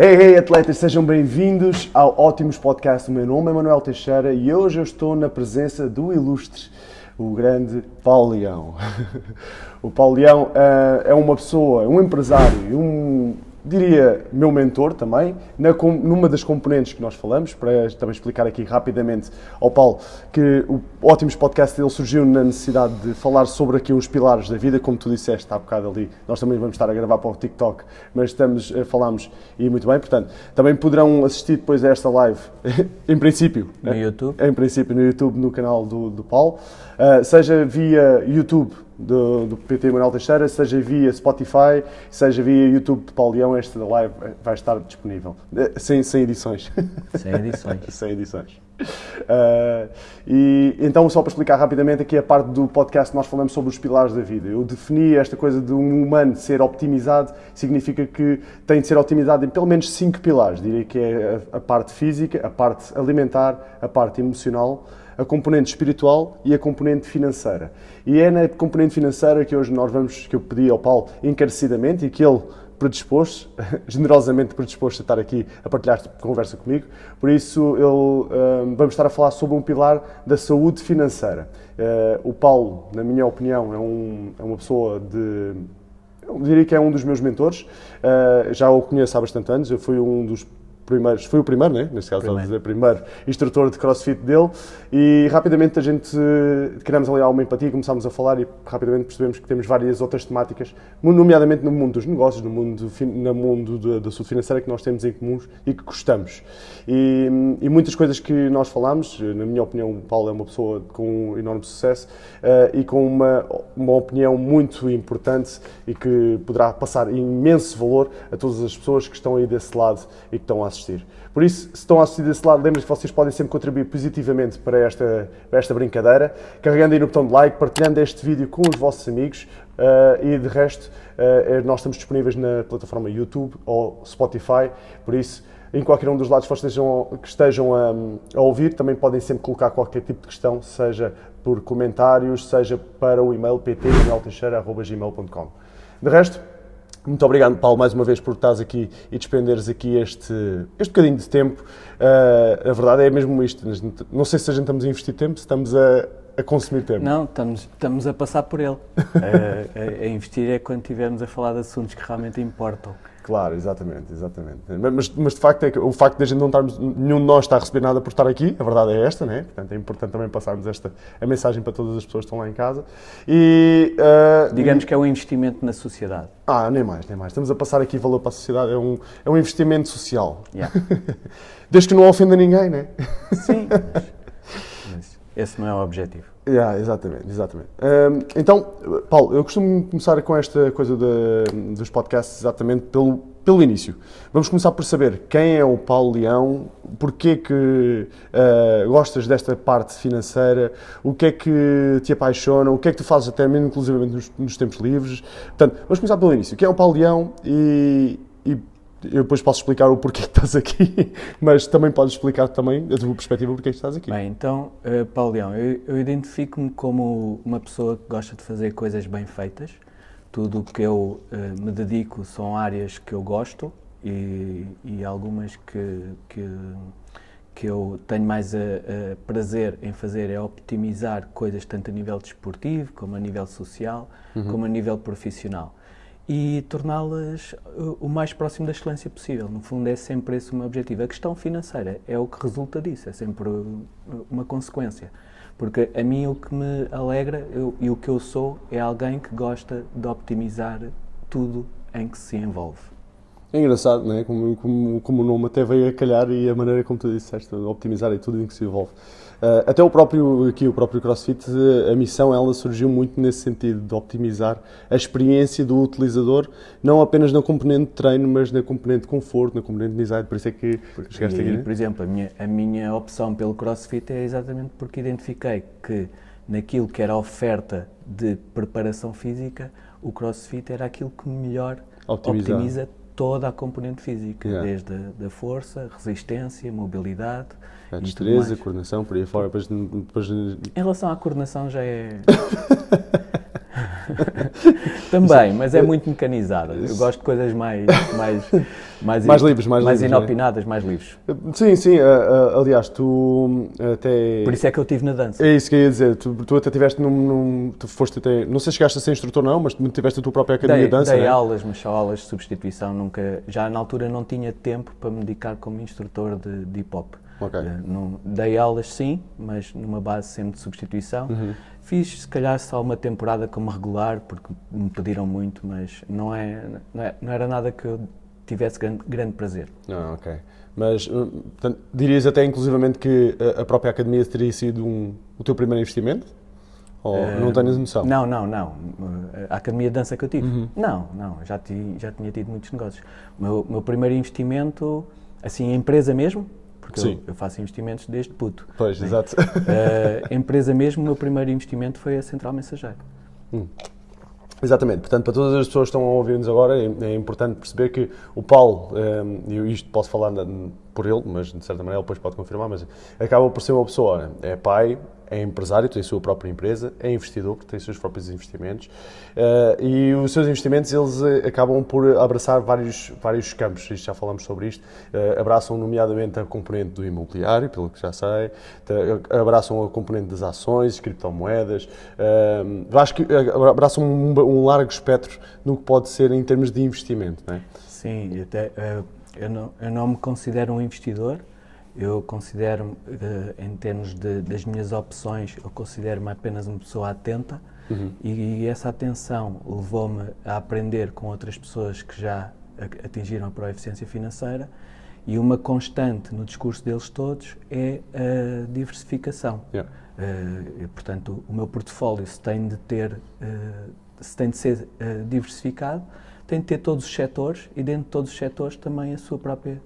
Hey, atletas, sejam bem-vindos ao Ótimos Podcast. O meu nome é Manuel Teixeira e hoje eu estou na presença do ilustre, o grande Paulo Leão. O Paulo Leão é uma pessoa, um empresário, diria, meu mentor também, numa das componentes que nós falamos, para também explicar aqui rapidamente ao Paulo que o Ótimos Podcast dele surgiu na necessidade de falar sobre aqui os pilares da vida, como tu disseste há bocado ali, nós também vamos estar a gravar para o TikTok, mas falámos e muito bem, portanto, também poderão assistir depois a esta live, em princípio, no YouTube? Em princípio no YouTube, no canal do Paulo, seja via YouTube, do PT Manuel Teixeira, seja via Spotify, seja via YouTube de Paulo Leão, esta live vai estar disponível. Sem edições. Sem edições. Sem edições. E então, só para explicar rapidamente, aqui a parte do podcast nós falamos sobre os pilares da vida. Eu defini esta coisa de um humano ser optimizado, significa que tem de ser optimizado em pelo menos 5 pilares. Diria que é a parte física, a parte alimentar, a parte emocional, a componente espiritual e a componente financeira. E é na componente financeira que hoje que eu pedi ao Paulo encarecidamente e que ele generosamente predisposto a estar aqui a partilhar conversa comigo. Por isso, vamos estar a falar sobre um pilar da saúde financeira. O Paulo, na minha opinião, é uma pessoa eu diria que é um dos meus mentores. Já o conheço há bastante anos, eu fui foi o primeiro, né? Neste caso, estava a dizer, primeiro instrutor de CrossFit dele, e rapidamente a gente criamos ali alguma empatia, começámos a falar e rapidamente percebemos que temos várias outras temáticas, nomeadamente no mundo dos negócios, no mundo da saúde financeira, que nós temos em comuns e que gostamos. E muitas coisas que nós falámos, na minha opinião, o Paulo é uma pessoa com um enorme sucesso e com uma opinião muito importante e que poderá passar imenso valor a todas as pessoas que estão aí desse lado e que estão a assistir. Por isso, se estão a assistir desse lado, lembrem-se que vocês podem sempre contribuir positivamente para esta brincadeira, carregando aí no botão de like, partilhando este vídeo com os vossos amigos e de resto, nós estamos disponíveis na plataforma YouTube ou Spotify, por isso, em qualquer um dos lados que estejam a ouvir, também podem sempre colocar qualquer tipo de questão, seja por comentários, seja para o e-mail pt.manuelteixeira@gmail.com. De resto, muito obrigado, Paulo, mais uma vez por estares aqui e despenderes aqui este bocadinho de tempo. A verdade é mesmo isto. Não sei se a gente estamos a investir tempo, se estamos a consumir tempo. Não, estamos a passar por ele. A investir é quando estivermos a falar de assuntos que realmente importam. Claro, exatamente. Mas de facto, o facto de a gente não estarmos, nenhum de nós está a receber nada por estar aqui, a verdade é esta, né? Portanto é importante também passarmos a mensagem para todas as pessoas que estão lá em casa. Digamos que é um investimento na sociedade. Nem mais. Estamos a passar aqui valor para a sociedade, é um investimento social. Yeah. Desde que não ofenda ninguém, né? Sim, mas esse não é o objetivo. Exatamente. Então, Paulo, eu costumo começar com esta coisa dos podcasts exatamente pelo início. Vamos começar por saber quem é o Paulo Leão, porque que gostas desta parte financeira, o que é que te apaixona, o que é que tu fazes até mesmo inclusivamente nos tempos livres. Portanto, vamos começar pelo início. Quem é o Paulo Leão e eu depois posso explicar o porquê que estás aqui, mas também podes explicar também a tua perspectiva porque é que estás aqui. Bem, então, Paulo Leão, eu identifico-me como uma pessoa que gosta de fazer coisas bem feitas. Tudo o que eu me dedico são áreas que eu gosto e algumas que eu tenho mais prazer em fazer é optimizar coisas tanto a nível desportivo, como a nível social, como a nível profissional. E torná-las o mais próximo da excelência possível. No fundo, é sempre esse o meu objetivo. A questão financeira é o que resulta disso, é sempre uma consequência. Porque a mim o que me alegra e o que eu sou é alguém que gosta de optimizar tudo em que se envolve. É engraçado, não é? Como o nome até veio a calhar e a maneira como tu disseste, optimizar e tudo em que se envolve. Até o próprio CrossFit, a missão ela surgiu muito nesse sentido, de optimizar a experiência do utilizador, não apenas na componente de treino, mas na componente de conforto, na componente de design, por isso é que chegaste aqui, né? Por exemplo, a minha opção pelo CrossFit é exatamente porque identifiquei que naquilo que era a oferta de preparação física, o CrossFit era aquilo que melhor optimiza toda a componente física, desde a força, resistência, mobilidade, a destreza, a coordenação, por aí fora. Depois... Em relação à coordenação já é... Também, mas é muito mecanizada. Eu gosto de coisas Mais livres, mais inopinadas, mais livres. Sim, aliás, tu até... Por isso é que eu estive na dança. É isso que eu ia dizer, tu até tiveste tu foste até, não sei se chegaste a ser instrutor ou não, mas tiveste a tua própria academia de dança, Dei né? aulas, mas só aulas de substituição, nunca, já na altura não tinha tempo para me dedicar como instrutor de hip-hop. Ok. Dei aulas sim, mas numa base sempre de substituição. Fiz se calhar só uma temporada como regular, porque me pediram muito, mas não era nada que eu tivesse grande prazer. Ok. Mas, portanto, dirias até inclusivamente que a própria academia teria sido o teu primeiro investimento? Ou não tens noção? Não. A academia de dança que eu tive? Não. Já tinha tido muitos negócios. O meu primeiro investimento, assim, a empresa mesmo, porque eu faço investimentos desde puto. Pois, né? Exato. A empresa mesmo, o meu primeiro investimento foi a Central Mensageiro. Exatamente, portanto, para todas as pessoas que estão a ouvir-nos agora, é importante perceber que o Paulo, e isto posso falar por ele, mas de certa maneira ele depois pode confirmar, mas acaba por ser uma pessoa, é pai, é empresário, tem a sua própria empresa, é investidor, porque tem os seus próprios investimentos, e os seus investimentos eles acabam por abraçar vários campos, já falamos sobre isto, abraçam nomeadamente a componente do imobiliário, pelo que já sei, abraçam a componente das ações, criptomoedas, acho que abraçam um largo espectro no que pode ser em termos de investimento, não é? Sim, até, eu não me considero um investidor. Eu considero-me, em termos das minhas opções, eu considero-me apenas uma pessoa atenta e essa atenção levou-me a aprender com outras pessoas que já atingiram a proeficiência financeira e uma constante no discurso deles todos é a diversificação. Yeah. Portanto, o meu portfólio, se tem de ser diversificado, tem de ter todos os setores e dentro de todos os setores também a sua própria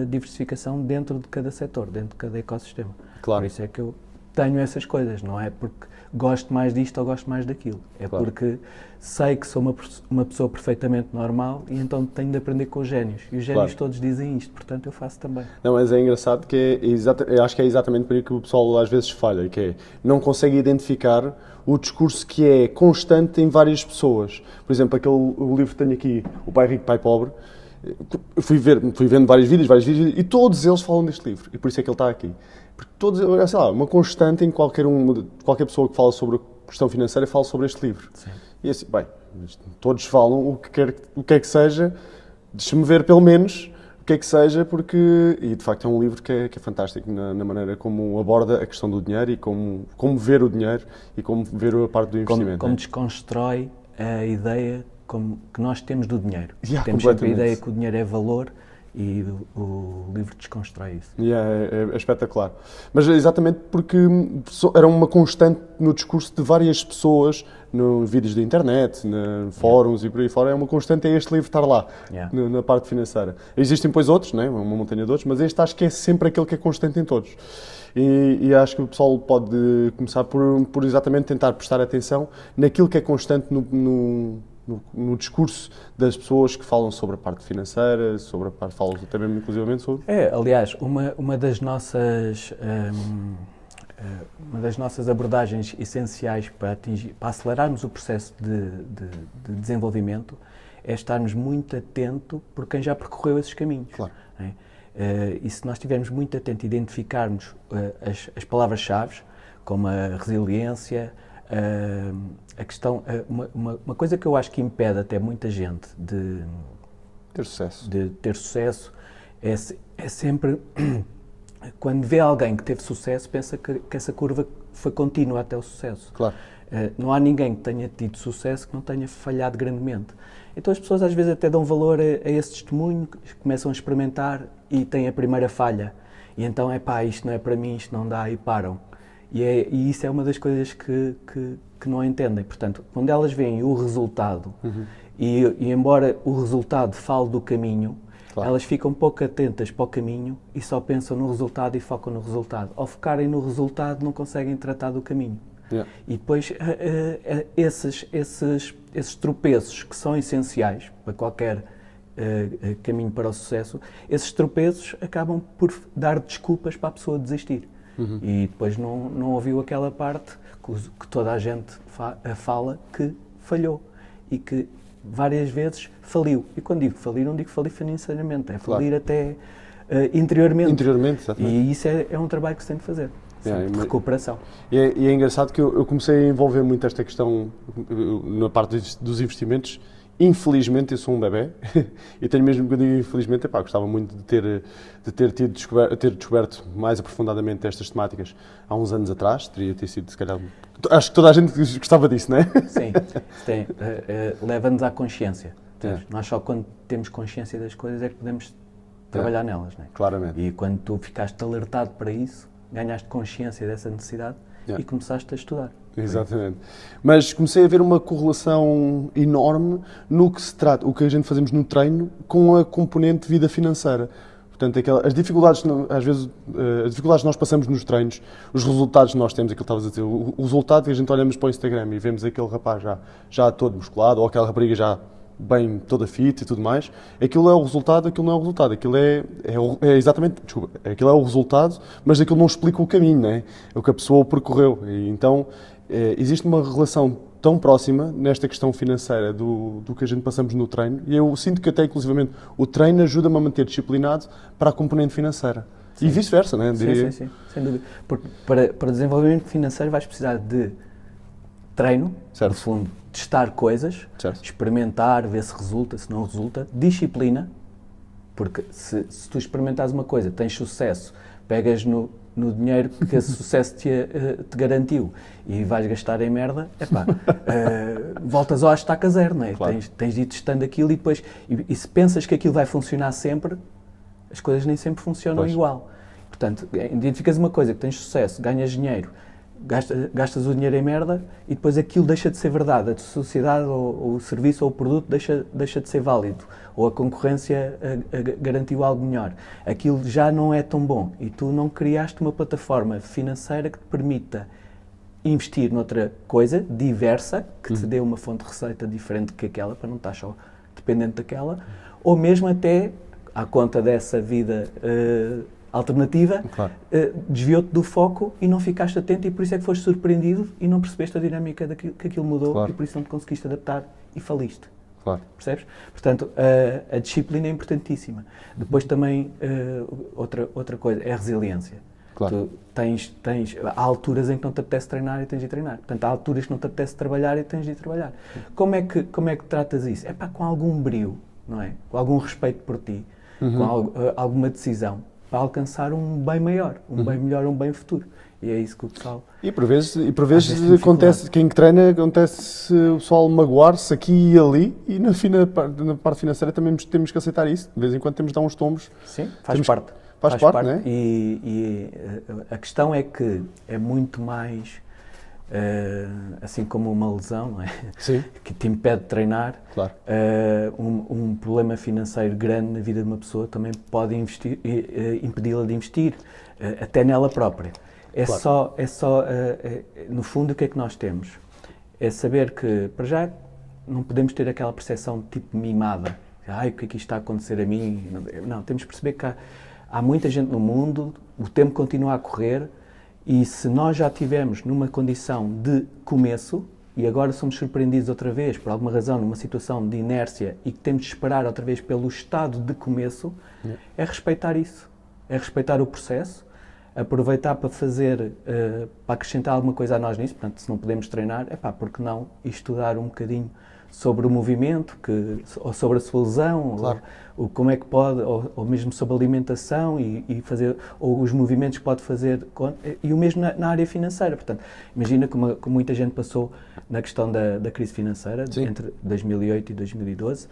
diversificação dentro de cada setor, dentro de cada ecossistema. Claro. Por isso é que eu tenho essas coisas, não é porque gosto mais disto ou gosto mais daquilo, é claro. Porque sei que sou uma pessoa perfeitamente normal e então tenho de aprender com os génios, e os génios todos dizem isto, portanto eu faço também. Não, mas é engraçado que eu acho que é exatamente por aí que o pessoal às vezes falha, que é, não consegue identificar o discurso que é constante em várias pessoas. Por exemplo, o livro que tenho aqui, O Pai Rico, Pai Pobre, fui vendo vários vídeos e todos eles falam deste livro, e por isso é que ele está aqui. Porque todos, sei lá, uma constante em qualquer pessoa que fala sobre a questão financeira fala sobre este livro. Sim. E assim, bem, todos falam o que é que seja, deixa-me ver pelo menos o que é que seja, porque, e de facto é um livro que é fantástico na maneira como aborda a questão do dinheiro e como ver o dinheiro e como ver a parte do investimento. Como desconstrói a ideia que nós temos do dinheiro. Temos sempre a ideia que o dinheiro é valor e o livro desconstrói isso. É espetacular. Mas exatamente porque era uma constante no discurso de várias pessoas, nos vídeos da internet, nos fóruns e por aí fora, é uma constante este livro estar lá, na parte financeira. Existem depois outros, né? Uma montanha de outros, mas este acho que é sempre aquele que é constante em todos. E acho que o pessoal pode começar por exatamente tentar prestar atenção naquilo que é constante no discurso das pessoas que falam sobre a parte financeira, falam até mesmo inclusivamente sobre... Aliás, uma das nossas abordagens essenciais para acelerarmos o processo de desenvolvimento é estarmos muito atento por quem já percorreu esses caminhos. Claro. E se nós estivermos muito atentos a identificarmos as palavras-chave, como a resiliência, a questão, uma coisa que eu acho que impede até muita gente de ter sucesso é sempre, quando vê alguém que teve sucesso, pensa que essa curva foi contínua até o sucesso. Claro. Não há ninguém que tenha tido sucesso que não tenha falhado grandemente. Então as pessoas às vezes até dão valor a esse testemunho, começam a experimentar e têm a primeira falha. E então, isto não é para mim, isto não dá, e param. E isso é uma das coisas que não entendem. Portanto, quando elas veem o resultado, e embora o resultado fale do caminho, elas ficam pouco atentas para o caminho e só pensam no resultado e focam no resultado. Ao focarem no resultado, não conseguem tratar do caminho. E depois, esses tropeços que são essenciais para qualquer caminho para o sucesso, esses tropeços acabam por dar desculpas para a pessoa desistir. E depois não ouviu aquela parte que toda a gente fala que falhou. e que várias vezes faliu. E quando digo falir, não digo falir financeiramente, é falir até interiormente. Interiormente, exatamente. E isso é um trabalho que se tem de fazer, de recuperação. E é engraçado que eu comecei a envolver muito esta questão na parte dos investimentos. Infelizmente, eu sou um bebé e tenho mesmo que eu digo infelizmente, gostava muito de ter descoberto mais aprofundadamente estas temáticas há uns anos atrás. Teria ter sido, se calhar, acho que toda a gente gostava disso, não é? Sim, leva-nos à consciência. Nós só quando temos consciência das coisas é que podemos trabalhar nelas, não é? Claramente. E quando tu ficaste alertado para isso, ganhaste consciência dessa necessidade e começaste a estudar. Exatamente. Mas comecei a ver uma correlação enorme no que se trata, o que a gente fazemos no treino, com a componente vida financeira. Portanto, as dificuldades, às vezes, as dificuldades que nós passamos nos treinos, os resultados que nós temos, aquilo que estavas a dizer, o resultado que a gente olhamos para o Instagram e vemos aquele rapaz já todo musculado, ou aquela rapariga já bem toda fit e tudo mais, aquilo é o resultado, aquilo não é o resultado, aquilo é exatamente, desculpa, aquilo é o resultado, mas aquilo não explica o caminho, não é? É o que a pessoa percorreu. E então, existe uma relação tão próxima nesta questão financeira do que a gente passamos no treino, e eu sinto que até, inclusivamente, o treino ajuda-me a manter disciplinado para a componente financeira. Sim. E vice-versa, não é? Sim, sem dúvida. Porque para desenvolvimento financeiro vais precisar de treino, certo, no fundo, testar coisas, certo, experimentar, ver se resulta, se não resulta, disciplina, porque se tu experimentares uma coisa, tens sucesso, pegas no dinheiro que esse sucesso te garantiu e vais gastar em merda, voltas à estaca zero, não é? Claro. Tens de ir testando aquilo e depois, e se pensas que aquilo vai funcionar sempre, as coisas nem sempre funcionam igual. Portanto, identificas uma coisa que tens sucesso, ganhas dinheiro, gastas o dinheiro em merda e depois aquilo deixa de ser verdade, a sociedade ou o serviço ou o produto deixa de ser válido, ou a concorrência garantiu algo melhor. Aquilo já não é tão bom e tu não criaste uma plataforma financeira que te permita investir noutra coisa diversa, que te dê uma fonte de receita diferente que aquela, para não estar só dependente daquela, ou mesmo até à conta dessa vida alternativa, claro, desviou-te do foco e não ficaste atento e por isso é que foste surpreendido e não percebeste a dinâmica que aquilo mudou, claro, e por isso não te conseguiste adaptar e faliste. Claro. Percebes? Portanto, a disciplina é importantíssima. Depois também, outra coisa, é a resiliência. Claro. Tu há alturas em que não te apetece treinar e tens de treinar. Portanto, há alturas que não te apetece trabalhar e tens de trabalhar. Como é que tratas isso? É com algum brio, não é? Com algum respeito por ti, com alguma decisão, para alcançar um bem maior, um bem melhor, um bem futuro. E é isso que o pessoal... E por vezes acontece, quem treina, acontece o pessoal magoar-se aqui e ali, e na parte financeira também temos que aceitar isso. De vez em quando temos de dar uns tombos. Sim, faz parte. Faz parte, não é? E a questão é que é muito mais, assim como uma lesão, não é? Sim. Que te impede de treinar, claro, um problema financeiro grande na vida de uma pessoa também pode impedi-la de investir, até nela própria. Claro. No fundo, o que é que nós temos? É saber que, para já, não podemos ter aquela percepção tipo mimada. O que é que isto está a acontecer a mim? Não, temos de perceber que há muita gente no mundo, o tempo continua a correr e se nós já estivermos numa condição de começo e agora somos surpreendidos outra vez, por alguma razão, numa situação de inércia e que temos de esperar outra vez pelo estado de começo, é respeitar isso. É respeitar o processo, aproveitar para fazer, para acrescentar alguma coisa a nós nisso. Portanto, se não podemos treinar, porque não estudar um bocadinho sobre o movimento, ou sobre a sua lesão, claro, ou como é que pode, ou mesmo sobre a alimentação e fazer, ou os movimentos que pode fazer, e o mesmo na área financeira. Portanto, imagina como muita gente passou na questão da crise financeira, sim, entre 2008 e 2012.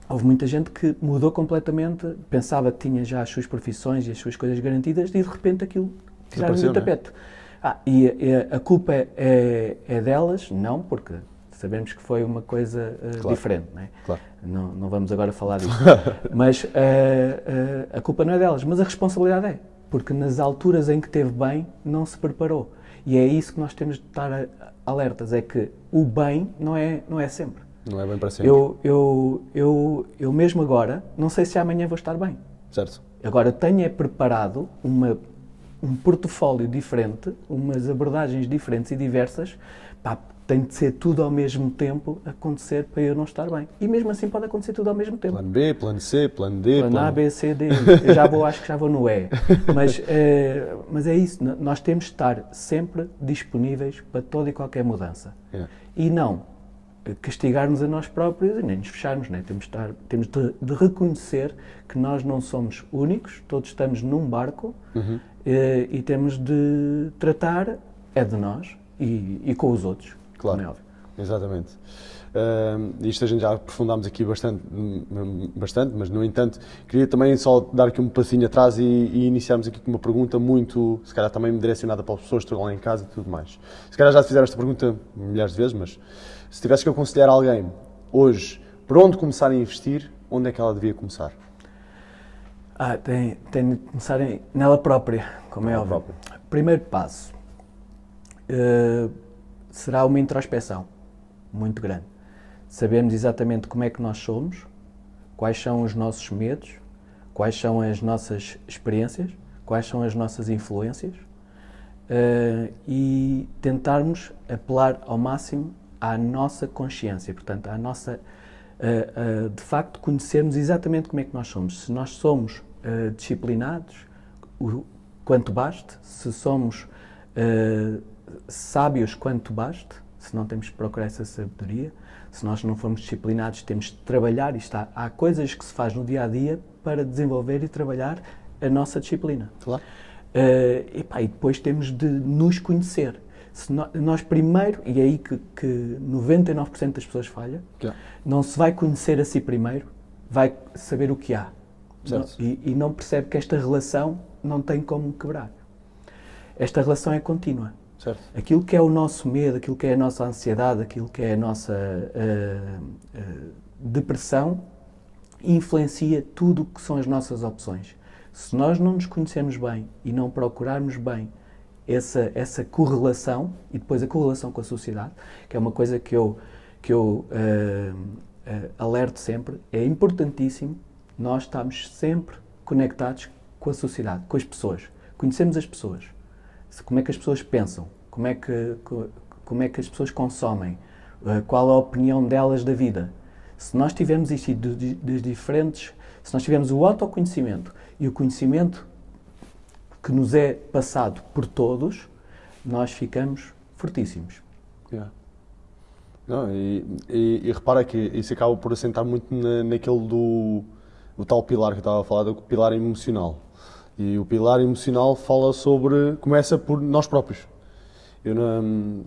Houve muita gente que mudou completamente, pensava que tinha já as suas profissões e as suas coisas garantidas e de repente aquilo tiraram do tapete. E a culpa é delas? Não, porque sabemos que foi uma coisa claro, diferente, não é? Claro. Não vamos agora falar disso. Mas a culpa não é delas, mas a responsabilidade é, porque nas alturas em que esteve bem, não se preparou. E é isso que nós temos de estar alertas, é que o bem não é sempre. Não é bem para sempre. Eu mesmo agora, não sei se amanhã vou estar bem. Certo. Agora tenho preparado um portfólio diferente, umas abordagens diferentes e diversas, tem de ser tudo ao mesmo tempo a acontecer para eu não estar bem. E mesmo assim pode acontecer tudo ao mesmo tempo. Plano B, plano C, plano D, Plano A, B, C, D. Eu acho que já vou no E. Mas é isso, nós temos de estar sempre disponíveis para toda e qualquer mudança. Yeah. E não castigar-nos a nós próprios e nem nos fecharmos. Né? Temos de reconhecer que nós não somos únicos, todos estamos num barco e temos de tratar de nós e com os outros. Claro, como é óbvio. Exatamente. Isto a gente já aprofundámos aqui bastante, mas no entanto queria também só dar aqui um passinho atrás e iniciarmos aqui com uma pergunta muito, se calhar também direcionada para as pessoas que estão lá em casa e tudo mais. Se calhar já te fizeram esta pergunta milhares de vezes, mas se tivesses que aconselhar alguém hoje por onde começar a investir, onde é que ela devia começar? Tem de começar nela própria, como é óbvio. Primeiro passo será uma introspeção muito grande. Sabermos exatamente como é que nós somos, quais são os nossos medos, quais são as nossas experiências, quais são as nossas influências e tentarmos apelar ao máximo à nossa consciência, portanto, à nossa, de facto, conhecermos exatamente como é que nós somos. Se nós somos disciplinados, quanto baste, se somos sábios, quanto baste, se não temos de procurar essa sabedoria, se nós não formos disciplinados, temos de trabalhar, há coisas que se faz no dia-a-dia para desenvolver e trabalhar a nossa disciplina. Claro. E depois temos de nos conhecer. Se nós primeiro, e é aí que 99% das pessoas falham, não se vai conhecer a si primeiro, vai saber o que há. E não percebe que esta relação não tem como quebrar. Esta relação é contínua. Certo. Aquilo que é o nosso medo, aquilo que é a nossa ansiedade, aquilo que é a nossa depressão, influencia tudo o que são as nossas opções. Se nós não nos conhecermos bem e não procurarmos bem essa correlação, e depois a correlação com a sociedade, que é uma coisa que eu alerto sempre, é importantíssimo nós estarmos sempre conectados com a sociedade, com as pessoas. Conhecemos as pessoas. Como é que as pessoas pensam, como é que as pessoas consomem, qual a opinião delas da vida. Se nós tivermos isto das diferentes, se nós tivermos o autoconhecimento e o conhecimento que nos é passado por todos, nós ficamos fortíssimos. Yeah. Não, e repara que isso acaba por assentar muito naquele do tal pilar que eu estava a falar, do pilar emocional. E o pilar emocional começa por nós próprios. Eu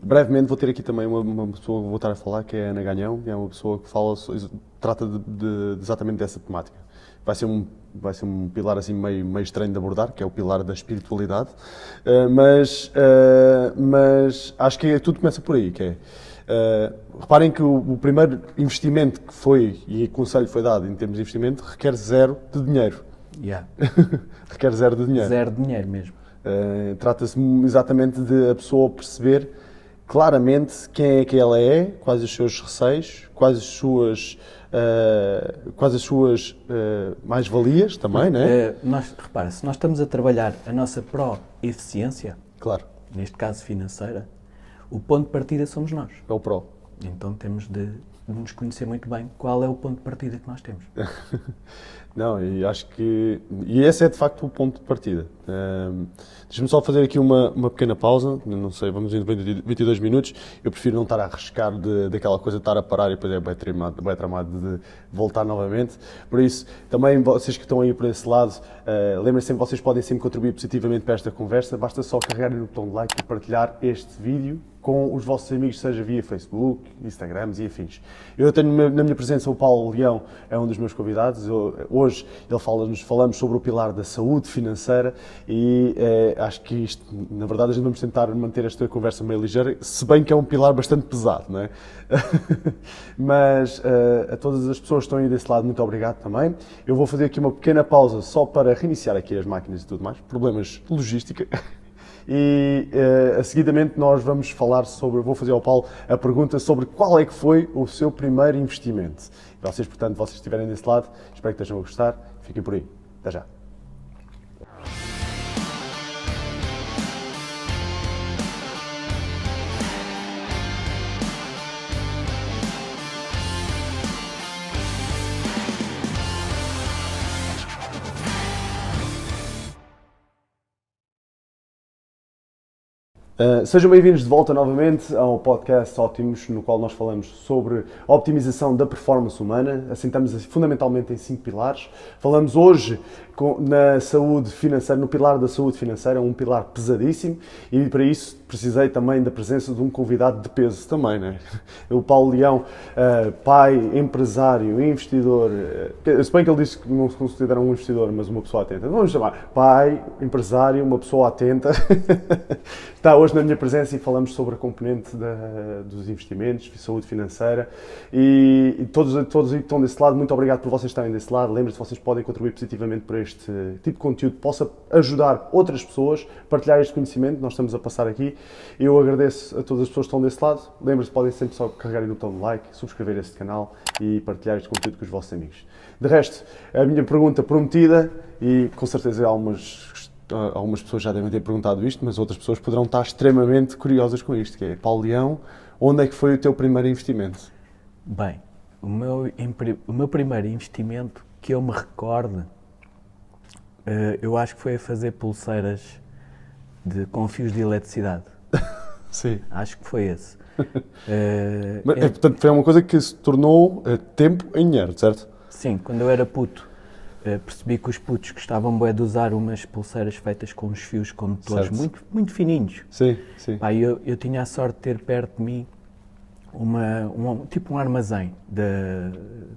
brevemente vou ter aqui também uma pessoa que vou estar a falar, que é a Ana Ganhão, que é uma pessoa que trata exatamente dessa temática. Vai ser um pilar assim meio estranho de abordar, que é o pilar da espiritualidade, mas acho que tudo começa por aí, que é... reparem que o primeiro investimento que foi, e o conselho foi dado em termos de investimento, requer zero de dinheiro. Yeah. Requer zero de dinheiro. Zero de dinheiro mesmo. Trata-se exatamente de a pessoa perceber claramente quem é que ela é, quais os seus receios, quais as suas mais-valias também, não é? Repara, se nós estamos a trabalhar a nossa pró-eficiência, claro, neste caso financeira, o ponto de partida somos nós. É o pró. Então temos de nos conhecer muito bem qual é o ponto de partida que nós temos. Não, e acho que... E esse é de facto o ponto de partida. Deixa-me só fazer aqui uma pequena pausa, não sei, vamos em 22 minutos. Eu prefiro não estar a arriscar daquela coisa de estar a parar e depois é bem tramado de voltar novamente. Por isso, também vocês que estão aí por esse lado, lembrem-se sempre, vocês podem sempre contribuir positivamente para esta conversa. Basta só carregarem no botão de like e partilhar este vídeo com os vossos amigos, seja via Facebook, Instagrams e afins. Eu tenho na minha presença o Paulo Leão, é um dos meus convidados. Hoje falamos sobre o pilar da saúde financeira e acho que isto, na verdade, a gente vamos tentar manter esta conversa meio ligeira, se bem que é um pilar bastante pesado, não é? Mas a todas as pessoas que estão aí desse lado, muito obrigado também. Eu vou fazer aqui uma pequena pausa só para reiniciar aqui as máquinas e tudo mais, problemas de logística. E seguidamente nós vamos falar vou fazer ao Paulo a pergunta sobre qual é que foi o seu primeiro investimento. Portanto, vocês estiverem desse lado, espero que estejam a gostar, fiquem por aí. Até já. Sejam bem-vindos de volta novamente ao podcast Ótimos, no qual nós falamos sobre a optimização da performance humana. Assentamos fundamentalmente em 5 pilares. Falamos hoje na saúde financeira, no pilar da saúde financeira, um pilar pesadíssimo, e para isso precisei também da presença de um convidado de peso também, né? O Paulo Leão, pai, empresário, investidor, se bem que ele disse que não se considera um investidor, mas uma pessoa atenta. Vamos chamar pai, empresário, uma pessoa atenta. Está hoje na minha presença e falamos sobre a componente dos investimentos, saúde financeira, e todos que estão desse lado, muito obrigado por vocês estarem desse lado. Lembrem-se que vocês podem contribuir positivamente para este tipo de conteúdo que possa ajudar outras pessoas a partilhar este conhecimento que nós estamos a passar aqui. Eu agradeço a todas as pessoas que estão desse lado. Lembrem-se que podem sempre só carregar no botão de like, subscrever este canal e partilhar este conteúdo com os vossos amigos. De resto, a minha pergunta prometida, e com certeza algumas pessoas já devem ter perguntado isto, mas outras pessoas poderão estar extremamente curiosas com isto, que é: Paulo Leão, onde é que foi o teu primeiro investimento? Bem, o meu primeiro investimento que eu me recordo, eu acho que foi a fazer pulseiras com fios de eletricidade. Sim. Acho que foi esse. Portanto, foi uma coisa que se tornou tempo em dinheiro, certo? Sim, quando eu era puto, percebi que os putos gostavam bué de usar umas pulseiras feitas com uns fios condutores muito, muito fininhos. Sim, sim. Pá, eu tinha a sorte de ter perto de mim tipo um armazém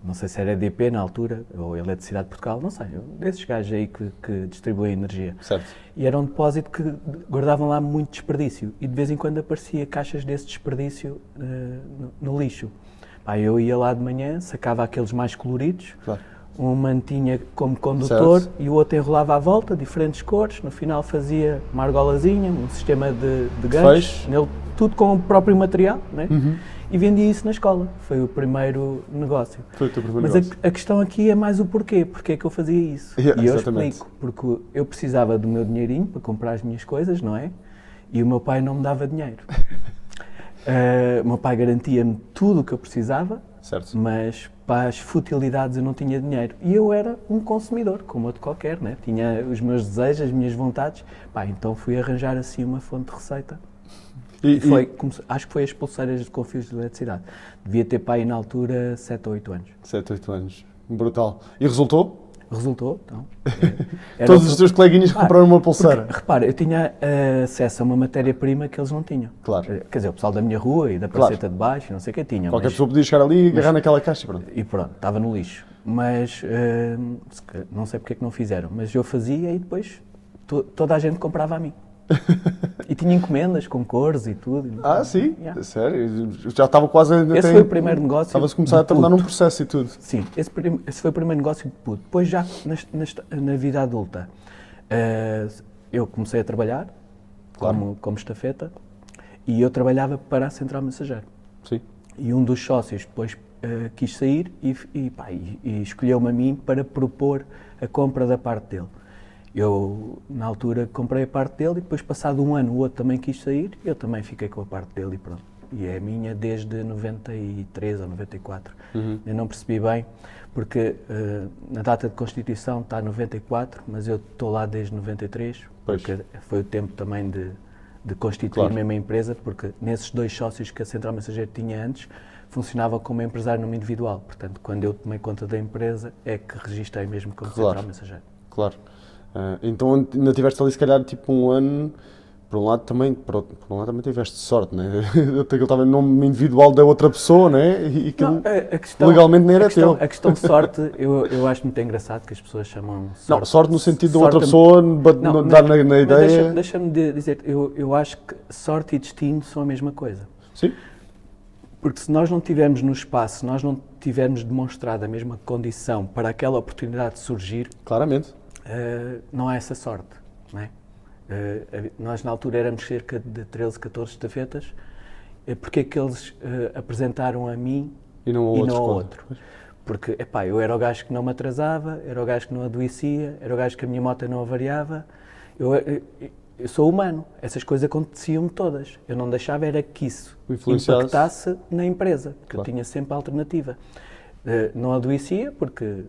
não sei se era EDP na altura, ou Eletricidade de Portugal, não sei, desses gajos aí que distribuem energia. Certo. E era um depósito que guardavam lá muito desperdício, e de vez em quando aparecia caixas desse desperdício no lixo. Pá, eu ia lá de manhã, sacava aqueles mais coloridos, claro. Um mantinha como condutor, certo, e o outro enrolava à volta, diferentes cores, no final fazia uma argolazinha, um sistema de ganchos, nele, tudo com o próprio material, né? Uhum. E vendia isso na escola. Foi o primeiro negócio. Foi o teu primeiro Mas negócio. A questão aqui é mais o porquê. Porquê é que eu fazia isso? E eu explico. Porque eu precisava do meu dinheirinho para comprar as minhas coisas, não é? E o meu pai não me dava dinheiro. O meu pai garantia-me tudo o que eu precisava, certo, mas para as futilidades eu não tinha dinheiro. E eu era um consumidor, como outro qualquer, né? Tinha os meus desejos, as minhas vontades. Pá, então fui arranjar assim uma fonte de receita. Acho que foi as pulseiras com fios de eletricidade. Devia ter pai na altura 7 ou 8 anos. 7 ou 8 anos. Brutal. E resultou? Resultou, então. Todos os teus coleguinhas compraram uma pulseira. Porque, repara, eu tinha acesso a uma matéria-prima que eles não tinham. Claro. Quer dizer, o pessoal da minha rua e da Praceta de Baixo, não sei o que tinha. Qualquer pessoa podia chegar ali e agarrar naquela caixa e pronto. E pronto, estava no lixo. Mas não sei porque é que não fizeram. Mas eu fazia e depois toda a gente comprava a mim. E tinha encomendas com cores e tudo. Sim? Yeah. Sério? Já estava quase... Esse foi o primeiro negócio. Estava-se a começar a tornar num processo e tudo. Sim, esse foi o primeiro negócio de puto. Depois já na vida adulta, eu comecei a trabalhar, claro, como estafeta, e eu trabalhava para a Central Mensageiro. Sim. E um dos sócios depois quis sair e escolheu-me a mim para propor a compra da parte dele. Eu, na altura, comprei a parte dele e depois, passado um ano, o outro também quis sair, eu também fiquei com a parte dele e pronto. E é minha desde 93 ou 94. Uhum. Eu não percebi bem, porque na data de constituição está 94, mas eu estou lá desde 93, pois, porque foi o tempo também de constituir, claro, mesmo a empresa, porque nesses 2 sócios que a Central Mensageiro tinha antes, funcionava como empresário nome individual. Portanto, quando eu tomei conta da empresa, é que registrei mesmo como, claro, Central Mensageiro. Claro. Então ainda tiveste ali se calhar tipo um ano, por um lado também tiveste sorte, né? Aquilo estava em nome individual da outra pessoa, né? E aquilo legalmente nem era teu. A questão de sorte, eu acho muito engraçado que as pessoas chamam sorte. Não, sorte no sentido de outra pessoa dar na ideia. Deixa-me dizer, eu acho que sorte e destino são a mesma coisa. Sim. Porque se nós não tivermos no espaço, se nós não tivermos demonstrado a mesma condição para aquela oportunidade surgir, claramente, não há essa sorte, não é? Nós na altura éramos cerca de 13, 14 estafetas, porque é que eles apresentaram a mim e não ao outro? Porque, eu era o gajo que não me atrasava, era o gajo que não adoecia, era o gajo que a minha moto não avariava. Eu sou humano, essas coisas aconteciam-me todas. Eu não deixava era que isso impactasse na empresa, porque, claro, eu tinha sempre a alternativa. Não adoecia, porque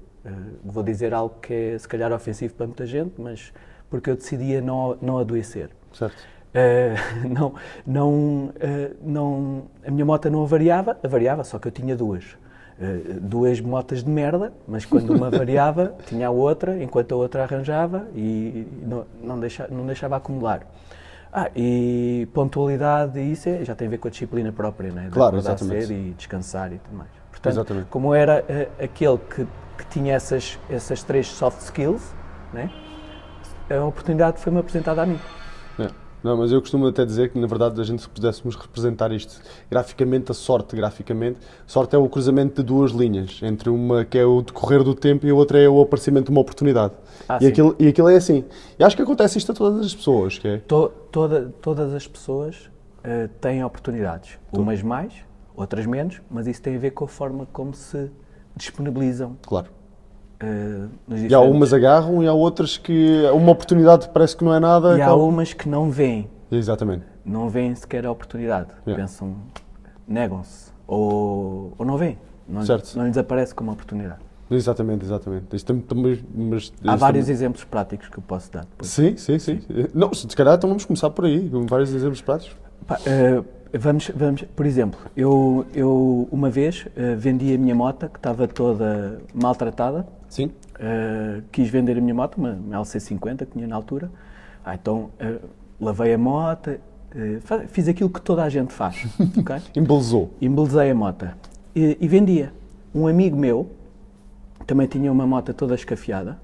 vou dizer algo que é se calhar ofensivo para muita gente, mas porque eu decidia não adoecer. Certo. Não, não, a minha moto não avariava, só que eu tinha duas motas de merda, mas quando uma variava, tinha a outra, enquanto a outra arranjava e não deixava acumular. E pontualidade, isso já tem a ver com a disciplina própria, né? De Claro, acordar exatamente. cedo e descansar e tudo mais. Portanto, Exatamente. como era aquele que tinha essas 3 soft skills, né? A oportunidade foi-me apresentada a mim. É. Não, mas eu costumo até dizer que, na verdade, a gente, se pudéssemos representar isto graficamente, sorte é o cruzamento de duas linhas, entre uma que é o decorrer do tempo e a outra é o aparecimento de uma oportunidade. Sim. Aquilo é assim. E acho que acontece isto a todas as pessoas, que é... Todas as pessoas têm oportunidades, umas mais, outras menos, mas isso tem a ver com a forma como se disponibilizam. Claro. Nos E há umas agarram e há outras que uma oportunidade parece que não é nada. E há umas que não veem. Exatamente. Não veem sequer a oportunidade. Yeah. Pensam, negam-se. Ou não veem. Não lhes aparece como oportunidade. Exatamente. Há vários exemplos práticos que eu posso dar. Depois. Sim. Não, se calhar então vamos começar por aí, com vários exemplos práticos. Vamos, por exemplo, eu uma vez vendi a minha moto, que estava toda maltratada. Sim. Quis vender a minha moto, uma LC50 que tinha na altura. Então lavei a moto, fiz aquilo que toda a gente faz. Okay? Embelezei a moto e vendia. Um amigo meu também tinha uma moto toda escafiada,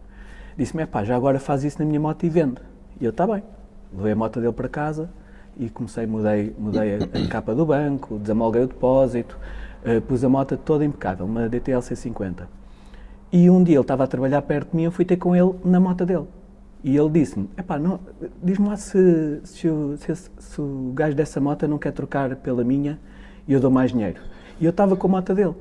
disse-me: já agora faz isso na minha moto e vende. E eu: está bem. Levei a moto dele para casa e mudei a capa do banco, desamolguei o depósito, pus a moto toda impecável, uma DTL C50. E um dia ele estava a trabalhar perto de mim, eu fui ter com ele na moto dele. E ele disse-me: diz-me lá se o gajo dessa moto não quer trocar pela minha e eu dou mais dinheiro. E eu estava com a moto dele.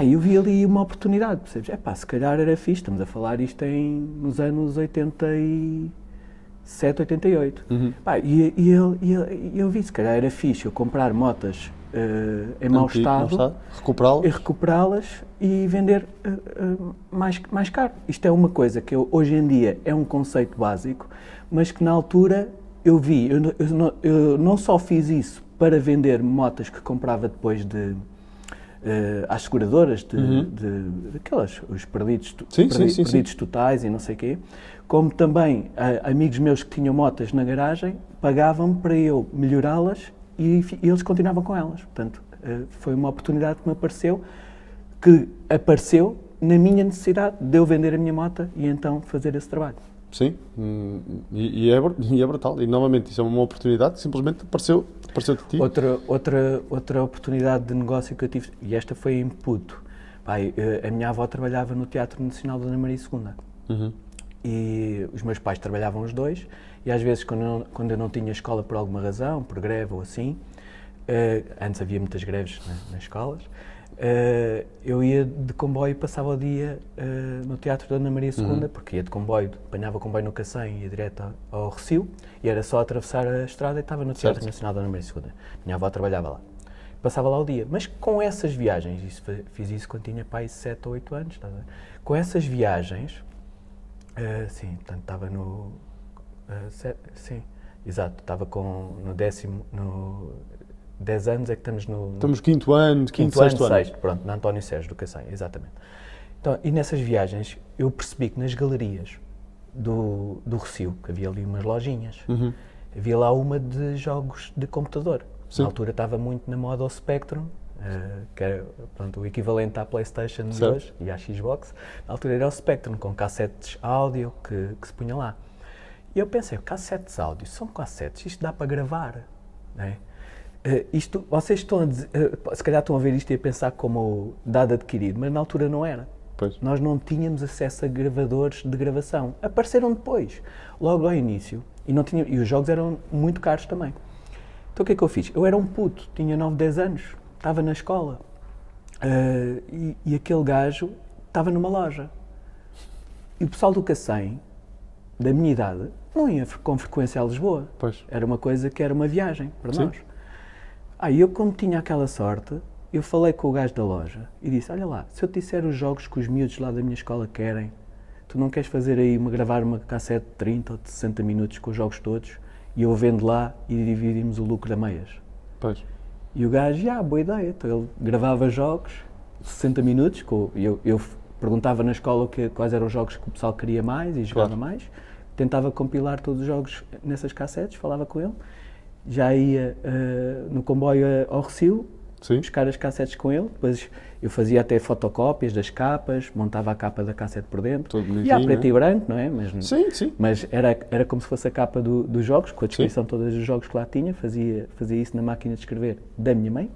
Eu vi ali uma oportunidade, percebes? Se calhar era fixe, estamos a falar isto nos anos 87, 88. Uhum. E eu vi, se calhar era fixe eu comprar motas em mau estado, recuperá-las e vender mais caro. Isto é uma coisa que hoje em dia é um conceito básico, mas que na altura eu vi. Eu não só fiz isso para vender motas que comprava depois às seguradoras, aquelas, os perdidos totais e não sei o quê, como também amigos meus que tinham motas na garagem pagavam para eu melhorá-las e eles continuavam com elas. Portanto, foi uma oportunidade que apareceu na minha necessidade de eu vender a minha moto e então fazer esse trabalho. Sim, e é brutal. E novamente, isso é uma oportunidade que simplesmente apareceu de ti. Outra oportunidade de negócio que eu tive, e esta foi em Puto. A minha avó trabalhava no Teatro Nacional Dona Maria II. Uhum. E os meus pais trabalhavam os dois, e às vezes quando eu não tinha escola por alguma razão, por greve ou assim, antes havia muitas greves nas escolas, eu ia de comboio e passava o dia no Teatro Dona Maria II, porque ia de comboio, apanhava comboio no Cacém e ia direto ao Recio, e era só atravessar a estrada e estava no Teatro Nacional Dona Maria II. Minha avó trabalhava lá. Passava lá o dia. Mas com essas viagens, fiz isso quando tinha pai 7 ou 8 anos, com essas viagens, sim, portanto estava no... sim, exato, estava no 10 anos é que estamos no... Estamos quinto ano, sexto ano. Pronto, na António Sérgio do Cacém, exatamente. Então, e nessas viagens eu percebi que nas galerias do Recio, que havia ali umas lojinhas, havia lá uma de jogos de computador. Sim. Na altura estava muito na moda o Spectrum, que era o equivalente à PlayStation de hoje e à Xbox. Na altura era o Spectrum, com cassetes áudio que se punha lá. E eu pensei: cassetes áudio, são cassetes, isto dá para gravar, não é? Vocês estão se calhar estão a ver isto e a pensar como dado adquirido, mas na altura não era. Pois. Nós não tínhamos acesso a gravadores de gravação. Apareceram depois, logo ao início, e os jogos eram muito caros também. Então o que é que eu fiz? Eu era um puto, tinha 9, 10 anos, estava na escola, e aquele gajo estava numa loja. E o pessoal do Cacém, da minha idade, não ia com frequência a Lisboa. Pois. Era uma coisa que era uma viagem para nós. E eu, como tinha aquela sorte, eu falei com o gajo da loja e disse: olha lá, se eu te disser os jogos que os miúdos lá da minha escola querem, tu não queres fazer aí gravar uma cassete de 30 ou de 60 minutos com os jogos todos e eu vendo lá e dividimos o lucro a meias. Pois. E o gajo, boa ideia. Então ele gravava jogos, 60 minutos, eu perguntava na escola quais eram os jogos que o pessoal queria mais e jogava mais. Tentava compilar todos os jogos nessas cassetes, falava com ele. Já ia no comboio ao Recio, buscar as cassetes com ele. Depois eu fazia até fotocópias das capas, montava a capa da cassete por dentro. E a preto e branco, não é? Mas era como se fosse a capa dos jogos, com a descrição todos dos jogos que lá tinha. Fazia isso na máquina de escrever da minha mãe.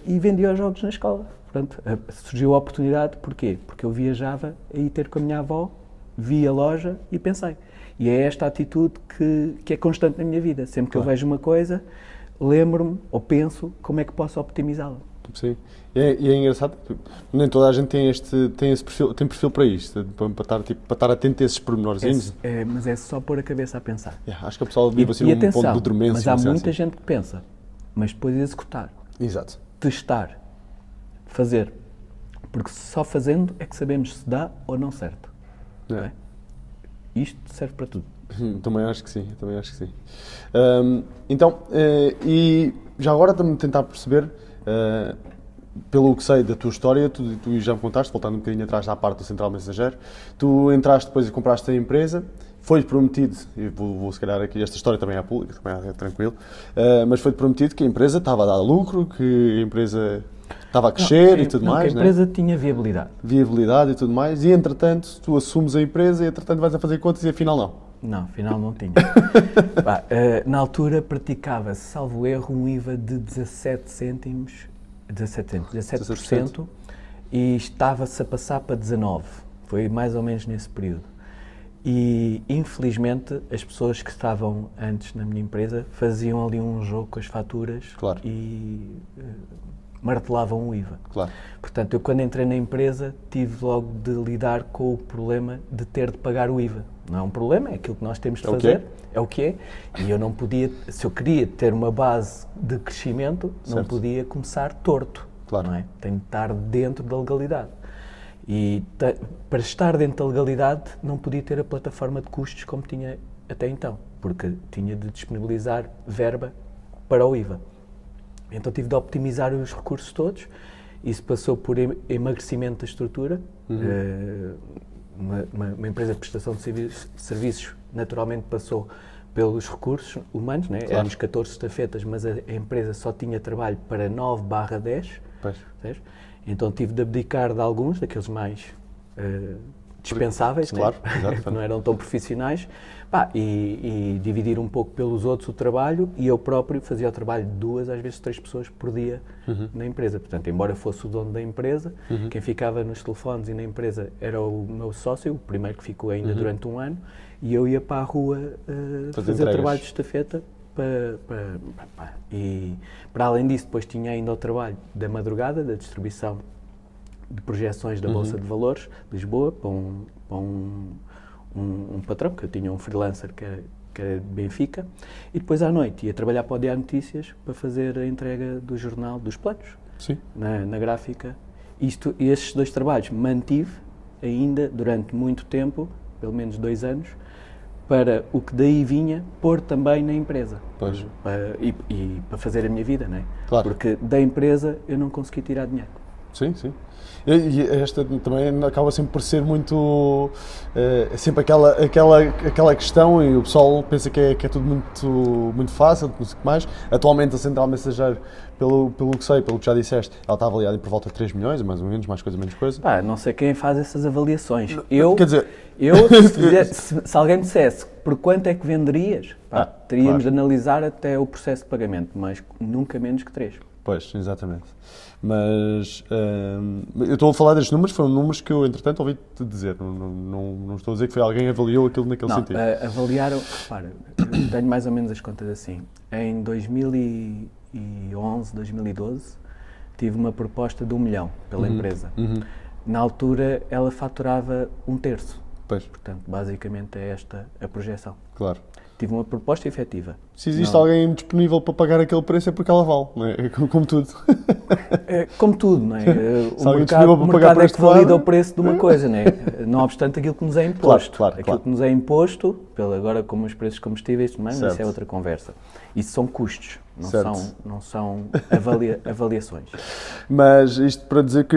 E vendia os jogos na escola. Portanto, surgiu a oportunidade, porquê? Porque eu viajava a ir ter com a minha avó, vi a loja e pensei. E é esta atitude que é constante na minha vida. Sempre que eu vejo uma coisa, lembro-me ou penso como é que posso optimizá-la. Sim. E é engraçado, nem toda a gente tem esse perfil, tem perfil para isto, para estar atento a esses pormenorzinhos. Mas é só pôr a cabeça a pensar. Acho que o pessoal vive assim num ponto de dormência. Mas há muita gente que pensa, mas depois executar. Exato. Testar. Fazer. Porque só fazendo é que sabemos se dá ou não certo. Não é? Isto serve para tudo. Também acho que sim. Então, e já agora também tentar perceber, pelo que sei da tua história, tu já me contaste, voltando um bocadinho atrás à parte do Central Mensageiro, tu entraste depois e compraste a empresa, foi-te prometido, e vou se calhar aqui, esta história também é pública, também é tranquilo, mas foi-te prometido que a empresa estava a dar lucro, que a empresa estava a crescer e tudo mais, que a empresa tinha viabilidade. Viabilidade e tudo mais, e entretanto tu assumes a empresa e entretanto vais a fazer contas e afinal não. Não, afinal não tinha. Na altura praticava-se, salvo erro, um IVA de 17%, e estava-se a passar para 19%. Foi mais ou menos nesse período. E, infelizmente, as pessoas que estavam antes na minha empresa faziam ali um jogo com as faturas e martelavam o IVA. Portanto, eu quando entrei na empresa tive logo de lidar com o problema de ter de pagar o IVA. Não é um problema, é aquilo que nós temos de fazer, é o que é. E eu não podia, se eu queria ter uma base de crescimento, não podia começar torto. Não é? Tenho de estar dentro da legalidade. E para estar dentro da legalidade não podia ter a plataforma de custos como tinha até então, porque tinha de disponibilizar verba para o IVA. Então tive de optimizar os recursos todos. Isso passou por emagrecimento da estrutura. Uma empresa de prestação de serviços naturalmente passou pelos recursos humanos, né? Éramos 14 estafetas, mas a empresa só tinha trabalho para 9/10. Então tive de abdicar de alguns, daqueles mais dispensáveis, né? Que não eram tão profissionais, e dividir um pouco pelos outros o trabalho, e eu próprio fazia o trabalho de 2, às vezes 3 pessoas por dia na empresa. Portanto, embora fosse o dono da empresa, quem ficava nos telefones e na empresa era o meu sócio, o primeiro que ficou ainda durante um ano, e eu ia para a rua fazer trabalho de estafeta. E para além disso, depois tinha ainda o trabalho da madrugada, da distribuição de projeções da Bolsa de Valores de Lisboa para um patrão, que eu tinha um freelancer que era de Benfica, e depois à noite ia trabalhar para o Diário Notícias para fazer a entrega do jornal dos planos, na gráfica. E esses 2 trabalhos mantive ainda durante muito tempo, pelo menos 2 anos, para o que daí vinha pôr também na empresa. E para fazer a minha vida, não é? Porque da empresa eu não consegui tirar dinheiro. Sim. E esta também acaba sempre por ser muito... sempre aquela questão, e o pessoal pensa que é tudo muito fácil, não sei o que mais. Atualmente a Central Mensageiro, pelo que sei, pelo que já disseste, ela está avaliada por volta de 3 milhões, mais ou menos, mais coisa, menos coisa. Não sei quem faz essas avaliações. Quer dizer... se alguém dissesse por quanto é que venderias, teríamos de analisar até o processo de pagamento, mas nunca menos que 3. Pois, exatamente. Mas eu estou a falar destes números, foram números que eu, entretanto, ouvi-te dizer. Não estou a dizer que foi alguém que avaliou aquilo naquele sentido. Avaliaram, repara, eu tenho mais ou menos as contas assim. Em 2011, 2012, tive uma proposta de 1 milhão pela empresa. Na altura, ela faturava 1/3. Portanto, basicamente é esta a projeção. Claro. Tive uma proposta efetiva. Se existe Não. alguém disponível para pagar aquele preço é porque ela vale, não é? Como tudo. É, como tudo, não é? Se alguém disponível para O pagar mercado por é este que valida lado- o preço de uma coisa, não é? Não obstante aquilo que nos é imposto. Claro, Aquilo claro. que nos é imposto, agora como os preços de combustíveis, mas isso Certo. é outra conversa. Isso são custos, Certo. não são avaliações. Mas isto para dizer que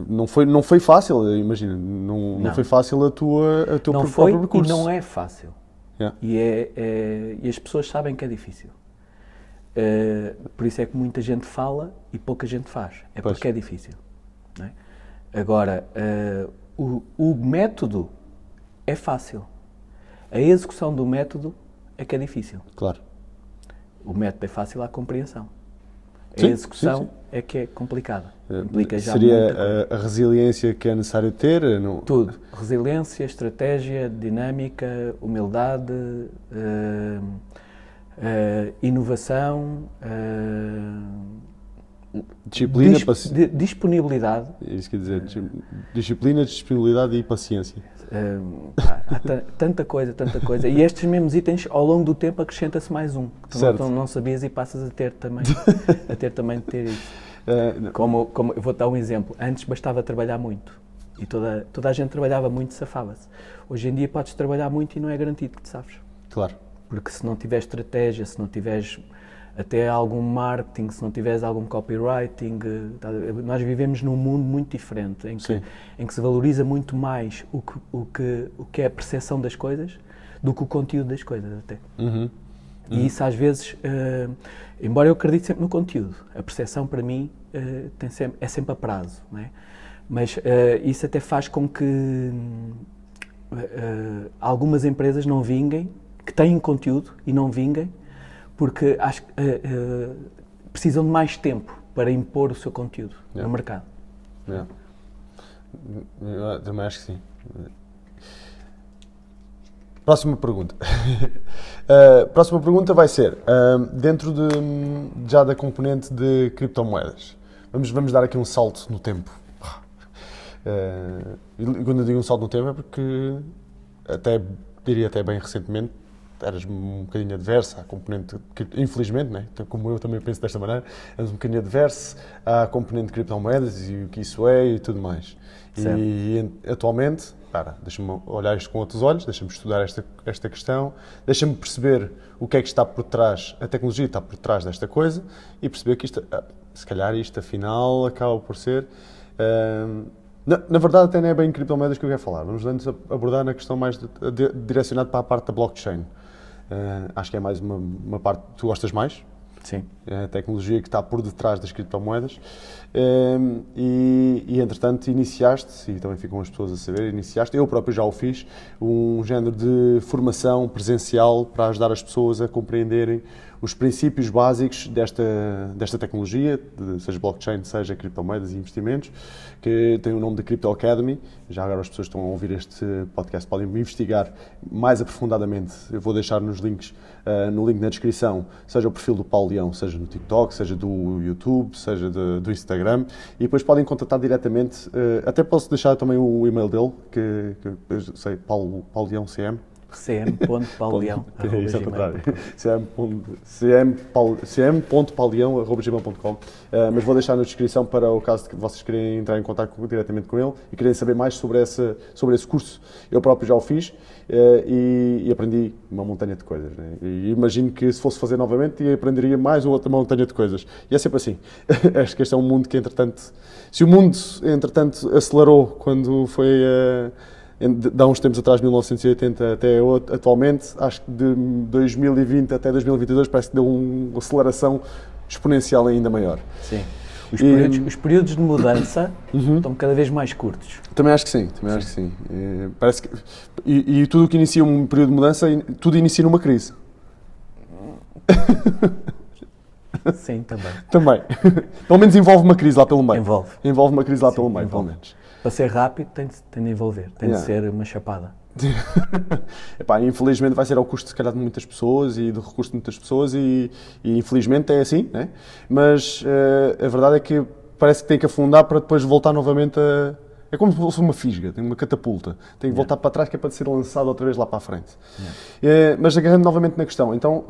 não foi fácil, imagina, não Não. foi fácil o teu Não foi próprio percurso. e não é fácil. Yeah. E as pessoas sabem que é difícil. Por isso é que muita gente fala e pouca gente faz. É Pois. porque é difícil. Não é? Agora, o método é fácil. A execução do método é que é difícil. Claro. O método é fácil à compreensão. A Sim, execução sim, sim. é que é complicada. Implica já Seria muita coisa. a resiliência que é necessário ter? Não... Tudo. Resiliência, estratégia, dinâmica, humildade, inovação, Disciplina, disponibilidade. isso quer dizer, disciplina, disponibilidade e paciência. Há tanta coisa. E estes mesmos itens, ao longo do tempo, acrescenta-se mais um. Tu Certo. não sabias e passas a ter também, de ter isso. Não. Como eu vou dar um exemplo. Antes bastava trabalhar muito. E toda a gente trabalhava muito e safava-se. Hoje em dia podes trabalhar muito e não é garantido que te safes. Claro. Porque se não tiveres estratégia, se não tiveres até algum marketing, se não tiveres algum copywriting, nós vivemos num mundo muito diferente, em que se valoriza muito mais o que é a percepção das coisas do que o conteúdo das coisas até. E isso às vezes, embora eu acredite sempre no conteúdo, a percepção para mim é sempre a prazo, não é? Mas isso até faz com que algumas empresas não vinguem, que têm conteúdo e não vinguem, porque precisam de mais tempo para impor o seu conteúdo no mercado. Yeah. Eu também acho que sim. Próxima pergunta. Próxima pergunta vai ser, dentro já da componente de criptomoedas, vamos dar aqui um salto no tempo. E quando eu digo um salto no tempo é porque, diria até bem recentemente, eras um bocadinho adverso à componente, infelizmente, né? Como eu também penso desta maneira, eras um bocadinho adverso à componente de criptomoedas e o que isso é e tudo mais. Certo. E atualmente, deixa-me olhar isto com outros olhos, deixa-me estudar esta questão, deixa-me perceber o que é que está por trás, a tecnologia está por trás desta coisa e perceber que isto, se calhar isto afinal acaba por ser... Na verdade, até não é bem criptomoedas que eu quero falar. Vamos antes abordar na questão mais direcionada para a parte da blockchain. Acho que é mais uma parte que tu gostas mais. Sim. É a tecnologia que está por detrás das criptomoedas. Entretanto, iniciaste, e também ficam as pessoas a saber, eu próprio já o fiz, um género de formação presencial para ajudar as pessoas a compreenderem os princípios básicos desta tecnologia, seja blockchain, seja criptomoedas e investimentos, que tem o nome de Crypto Academy. Já agora as pessoas que estão a ouvir este podcast podem investigar mais aprofundadamente. Eu vou deixar nos links, no link na descrição, seja o perfil do Paulo Leão, seja no TikTok, seja do YouTube, seja do Instagram, e depois podem contatar diretamente, até posso deixar também o e-mail dele, que eu sei, Paulo Leão CM. cm.pauleão. Isso é o contrário. cm.pauleão@gmail.com. Mas vou deixar na descrição para o caso de que vocês querem entrar em contato diretamente com ele e querem saber mais sobre esse curso. Eu próprio já o fiz e aprendi uma montanha de coisas, né? E imagino que se fosse fazer novamente aprenderia mais outra montanha de coisas. E é sempre assim. Acho que este é um mundo que, entretanto, se o mundo, entretanto, acelerou quando foi... de há uns tempos atrás, 1980 até atualmente, acho que de 2020 até 2022 parece que deu uma aceleração exponencial ainda maior. Sim. Os períodos de mudança estão cada vez mais curtos. Também acho que sim, acho que sim. Parece que, e tudo o que inicia um período de mudança, tudo inicia numa crise. Sim, também. Também. Pelo menos envolve uma crise lá pelo meio. Envolve uma crise lá pelo meio, pelo menos. Para ser rápido tem de envolver, tem de ser uma chapada. Infelizmente vai ser ao custo, se calhar, de muitas pessoas e do recurso de muitas pessoas e infelizmente é assim, né? Mas a verdade é que parece que tem que afundar para depois voltar novamente É como se fosse uma fisga, tem uma catapulta. Tem que voltar para trás, que é para ser lançado outra vez lá para a frente. Mas agarrando novamente na questão, então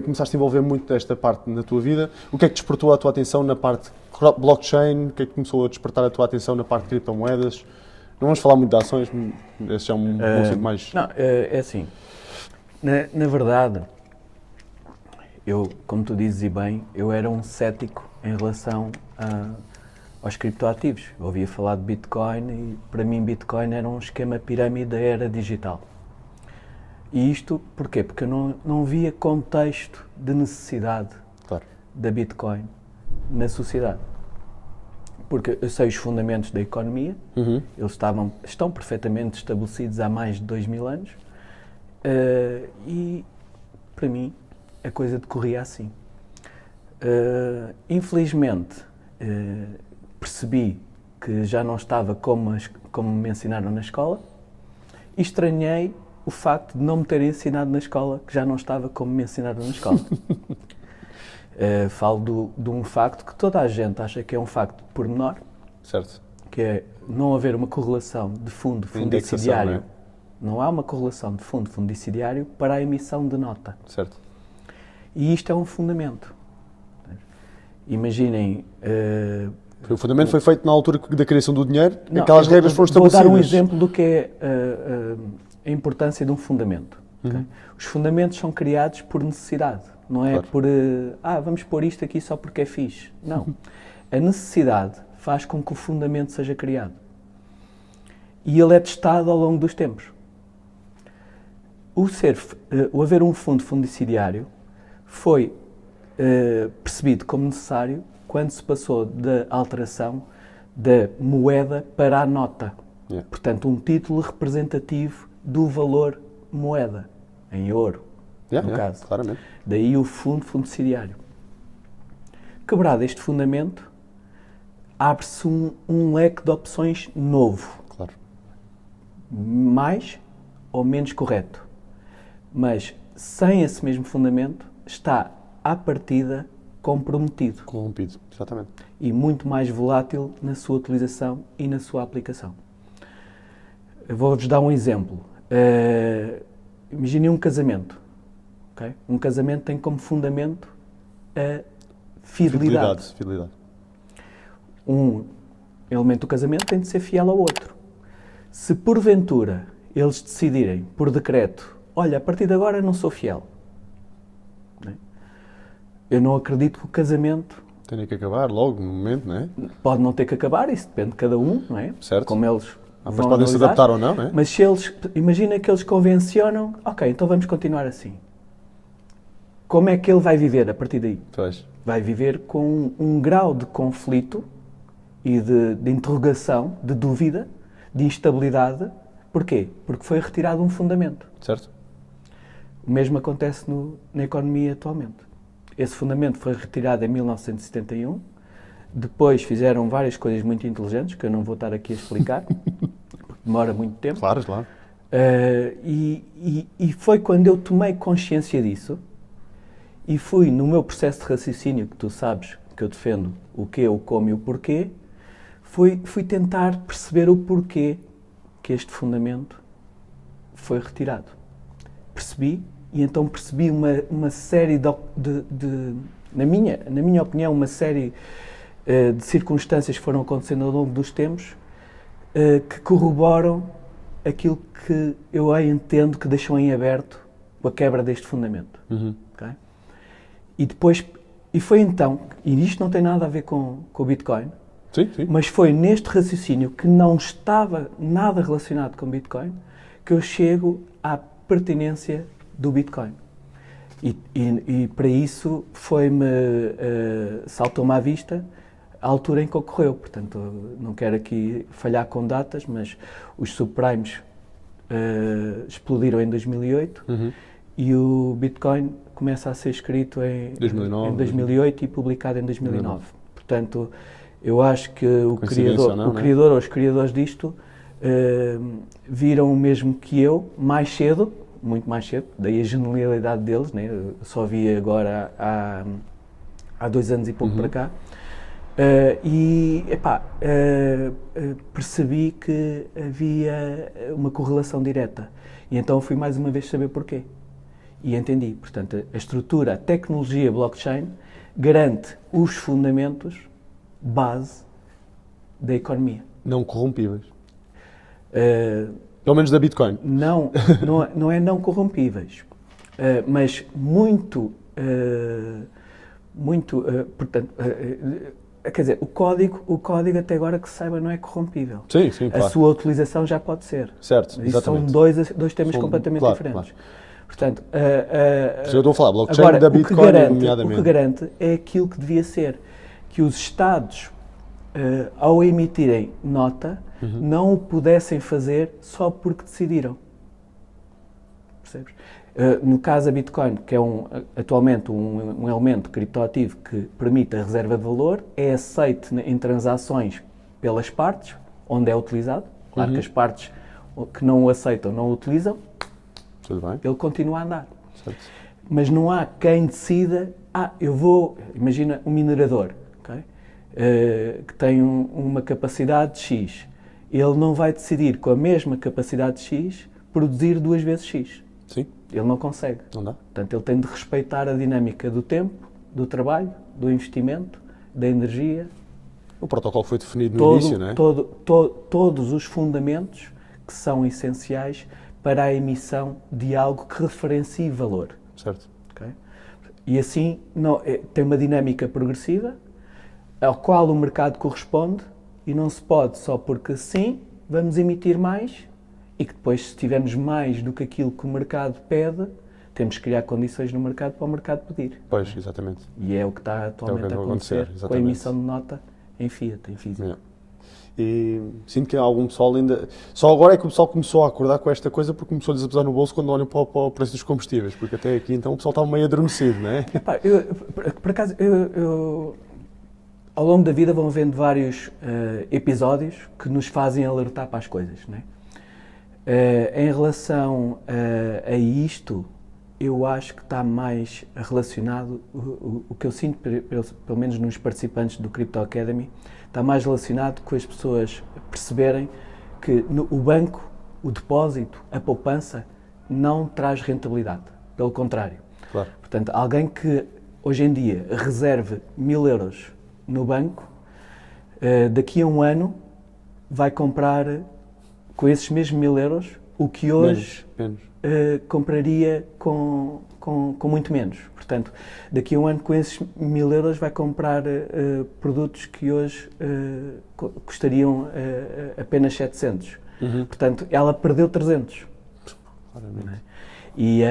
começaste a envolver muito desta parte na tua vida. O que é que despertou a tua atenção na parte blockchain? O que é que começou a despertar a tua atenção na parte de criptomoedas? Não vamos falar muito de ações, esse é um conceito mais... Não, é assim, na verdade, eu, como tu dizes e bem, eu era um cético em relação aos criptoativos. Eu ouvia falar de Bitcoin e para mim Bitcoin era um esquema pirâmide da era digital. E isto porquê? Porque eu não via contexto de necessidade da Bitcoin na sociedade. Porque eu sei os fundamentos da economia, eles estão perfeitamente estabelecidos há mais de 2000 anos e, para mim, a coisa decorria assim. Infelizmente, percebi que já não estava como me ensinaram na escola e estranhei o facto de não me terem ensinado na escola que já não estava como me ensinaram na escola. Falo de um facto que toda a gente acha que é um facto pormenor, certo, que é não haver uma correlação de fundo fundicidiário. Não há uma correlação de fundo fundicidiário para a emissão de nota. Certo. E isto é um fundamento. Imaginem... O fundamento foi feito na altura da criação do dinheiro, aquelas regras foram estabelecidas. Vou dar um exemplo do que é a importância de um fundamento. Okay? Os fundamentos são criados por necessidade. Não é por, vamos pôr isto aqui só porque é fixe. Não. A necessidade faz com que o fundamento seja criado. E ele é testado ao longo dos tempos. O haver um fundo fundicidiário foi percebido como necessário quando se passou da alteração da moeda para a nota. Portanto, um título representativo do valor moeda, em ouro. No caso. Claramente. Daí o fundo fundicidiário. Quebrado este fundamento, abre-se um leque de opções novo. Claro. Mais ou menos correto. Mas sem esse mesmo fundamento, está à partida comprometido. Corrompido, exatamente. E muito mais volátil na sua utilização e na sua aplicação. Eu vou-vos dar um exemplo. Imaginem um casamento. Okay? Um casamento tem como fundamento a fidelidade. Fidelidade. Um elemento do casamento tem de ser fiel ao outro. Se porventura eles decidirem, por decreto, olha, a partir de agora eu não sou fiel, não é? Eu não acredito que o casamento... Tem que acabar logo, no momento, não é? Pode não ter que acabar, isso depende de cada um, não é? Certo. Como eles Mas vão podem se analisar. adaptar ou não, não é? Mas se eles, imagina que eles convencionam, ok, então vamos continuar assim. Como é que ele vai viver a partir daí? Pois. Vai viver com um grau de conflito e de interrogação, de dúvida, de instabilidade. Porquê? Porque foi retirado um fundamento. Certo. O mesmo acontece na economia atualmente. Esse fundamento foi retirado em 1971. Depois fizeram várias coisas muito inteligentes, que eu não vou estar aqui a explicar, porque demora muito tempo. Claro, claro. E foi quando eu tomei consciência disso e fui no meu processo de raciocínio, que tu sabes que eu defendo o quê, o como e o porquê, fui tentar perceber o porquê que este fundamento foi retirado. Percebi, e então percebi uma série na minha opinião, uma série de circunstâncias que foram acontecendo ao longo dos tempos que corroboram aquilo que eu entendo que deixou em aberto a quebra deste fundamento. Okay? E foi então, e isto não tem nada a ver com o Bitcoin, sim. Mas foi neste raciocínio que não estava nada relacionado com Bitcoin que eu chego à pertinência do Bitcoin. E para isso saltou-me à vista a altura em que ocorreu. Portanto, não quero aqui falhar com datas, mas os subprimes explodiram em 2008 e o Bitcoin começa a ser escrito em 2008 e publicado em 2009. Portanto, eu acho que o criador ou os criadores disto viram o mesmo que eu, mais cedo, muito mais cedo, daí a genialidade deles, né? Eu só vi agora há 2 anos e pouco para cá, Percebi que havia uma correlação direta. E então fui mais uma vez saber porquê. E entendi. Portanto, a estrutura, a tecnologia blockchain garante os fundamentos base da economia. Não corrompíveis. Pelo menos da Bitcoin. Não é não corrompíveis, mas portanto, quer dizer, o código até agora que se saiba não é corrompível. Sim, claro. A sua utilização já pode ser. Certo, Isso exatamente. são dois temas completamente diferentes. Claro. Portanto, eu estou a falar, blockchain agora, da Bitcoin, nomeadamente. O que garante é aquilo que devia ser, que os Estados, ao emitirem nota, não o pudessem fazer só porque decidiram. Percebes? No caso da Bitcoin, que é atualmente um elemento criptoativo que permite a reserva de valor, é aceito em transações pelas partes, onde é utilizado. Claro que as partes que não o aceitam, não o utilizam, tudo bem. Ele continua a andar. Certo. Mas não há quem decida, imagina um minerador, okay? Que tem uma capacidade de X. Ele não vai decidir com a mesma capacidade de X produzir 2 vezes X. Sim. Ele não consegue. Não dá. Portanto, ele tem de respeitar a dinâmica do tempo, do trabalho, do investimento, da energia. O protocolo foi definido no início, não é? Todos os fundamentos que são essenciais para a emissão de algo que referencie valor. Certo. Okay? E assim tem uma dinâmica progressiva ao qual o mercado corresponde e não se pode só porque sim, vamos emitir mais e que depois, se tivermos mais do que aquilo que o mercado pede, temos que criar condições no mercado para o mercado pedir. Pois, exatamente. E é o que está atualmente a acontecer com a emissão de nota em fiat, em físico. Yeah. E sinto que há algum pessoal ainda... Só agora é que o pessoal começou a acordar com esta coisa porque começou-lhes a pesar no bolso quando olham para o preço dos combustíveis, porque até aqui então o pessoal estava meio adormecido, não é? Epá, por acaso, ao longo da vida vão havendo vários episódios que nos fazem alertar para as coisas, não é? Em relação a isto, eu acho que está mais relacionado, o que eu sinto, pelo menos nos participantes do Crypto Academy, está mais relacionado com as pessoas perceberem que o banco, o depósito, a poupança, não traz rentabilidade. Pelo contrário. Claro. Portanto, alguém que hoje em dia reserve 1000 euros no banco, daqui a um ano vai comprar com esses mesmos 1000 euros o que hoje menos. Compraria com muito menos. Portanto, daqui a um ano com esses 1000 euros vai comprar produtos que hoje custariam apenas 700. Portanto, ela perdeu 300. Claramente. E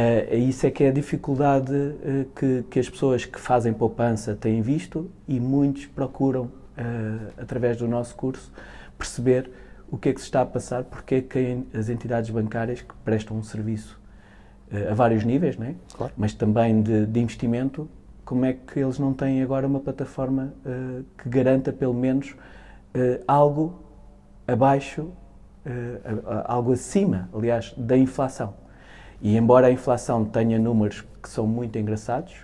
isso é que é a dificuldade que as pessoas que fazem poupança têm visto e muitos procuram, através do nosso curso, perceber o que é que se está a passar, porque é que as entidades bancárias que prestam um serviço a vários níveis, não é? Claro. Mas também de investimento, como é que eles não têm agora uma plataforma que garanta pelo menos algo abaixo, algo acima, aliás, da inflação. E embora a inflação tenha números que são muito engraçados,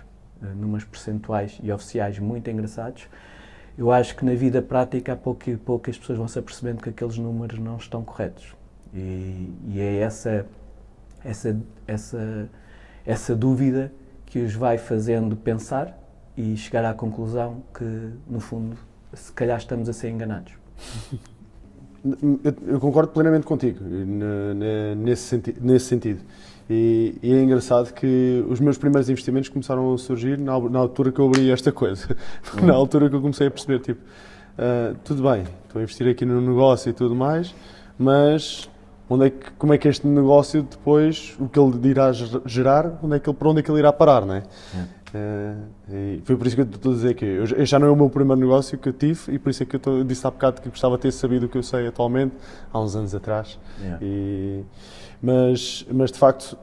números percentuais e oficiais muito engraçados, eu acho que na vida prática, a pouco e pouco as pessoas vão se apercebendo que aqueles números não estão corretos. E é essa dúvida que os vai fazendo pensar e chegar à conclusão que, no fundo, se calhar estamos a ser enganados. Eu concordo plenamente contigo nesse sentido. E é engraçado que os meus primeiros investimentos começaram a surgir na altura que eu abri esta coisa. Na altura que eu comecei a perceber, tipo, tudo bem, estou a investir aqui no negócio e tudo mais, mas como é que este negócio depois, o que ele irá gerar, para onde é que ele irá parar, não é? E foi por isso que eu estou a dizer que este já não é o meu primeiro negócio que eu tive e por isso é que eu disse há bocado que gostava de ter sabido o que eu sei atualmente, há uns anos atrás. Mas de facto...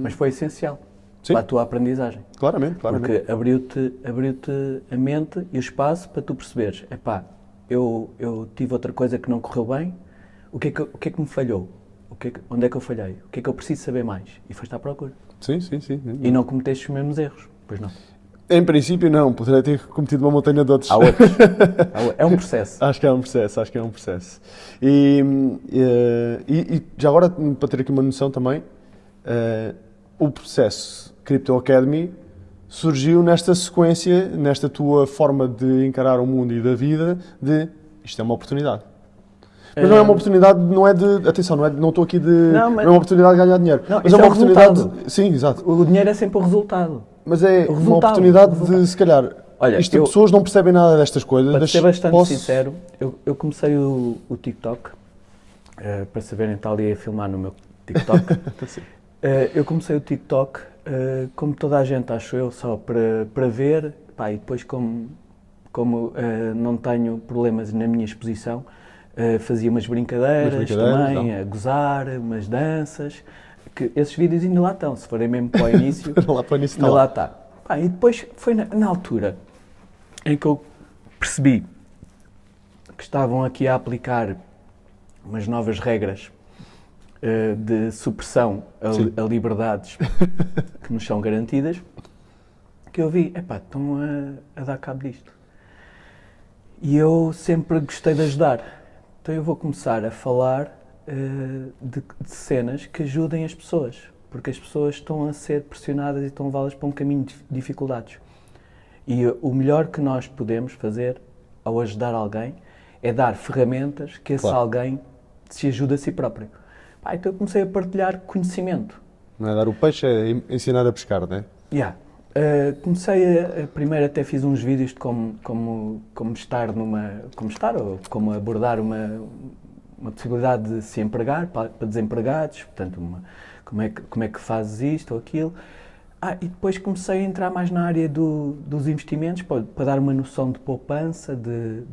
Mas foi essencial. Sim. Para a tua aprendizagem. Claramente. Porque abriu-te a mente e o espaço para tu perceberes, eu tive outra coisa que não correu bem, o que é que me falhou? Onde é que eu falhei? O que é que eu preciso saber mais? E foste à procura. Sim. E não cometeste os mesmos erros, pois não? Em princípio, não. Poderei ter cometido uma montanha de outros. Há outros. É um processo. Acho que é um processo. E já agora, para ter aqui uma noção também, o processo Crypto Academy surgiu nesta sequência, nesta tua forma de encarar o mundo e da vida, de isto é uma oportunidade. Mas não é uma oportunidade, não é de. Atenção, não estou aqui de. Não é uma oportunidade de ganhar dinheiro. Não, mas é isso uma o oportunidade. resultado. Sim, exato. O dinheiro é sempre o resultado. Mas é O uma resultado, oportunidade o resultado. de, se calhar, Olha, as pessoas não percebem nada destas coisas. Para ser bastante sincero, eu comecei o TikTok, para saberem, está ali a filmar no meu TikTok. Eu comecei o TikTok, como toda a gente, acho eu, só para ver, pá, e depois como não tenho problemas na minha exposição, fazia umas brincadeiras também, não. a gozar, umas danças, que esses vídeos ainda lá estão, se forem mesmo para o início, Lá para o início ainda lá está. Pá, e depois foi na altura em que eu percebi que estavam aqui a aplicar umas novas regras de supressão a liberdades que nos são garantidas, que eu vi, estão a dar cabo disto. E eu sempre gostei de ajudar. Então eu vou começar a falar de cenas que ajudem as pessoas, porque as pessoas estão a ser pressionadas e estão levadas para um caminho de dificuldades. E o melhor que nós podemos fazer ao ajudar alguém é dar ferramentas que esse alguém se ajude a si próprio. Então eu comecei a partilhar conhecimento. Não é dar o peixe, é ensinar a pescar, não é? Comecei primeiro até fiz uns vídeos de como estar ou como abordar uma possibilidade de se empregar para desempregados, portanto, como é que fazes isto ou aquilo. E depois comecei a entrar mais na área dos investimentos, para dar uma noção de poupança, de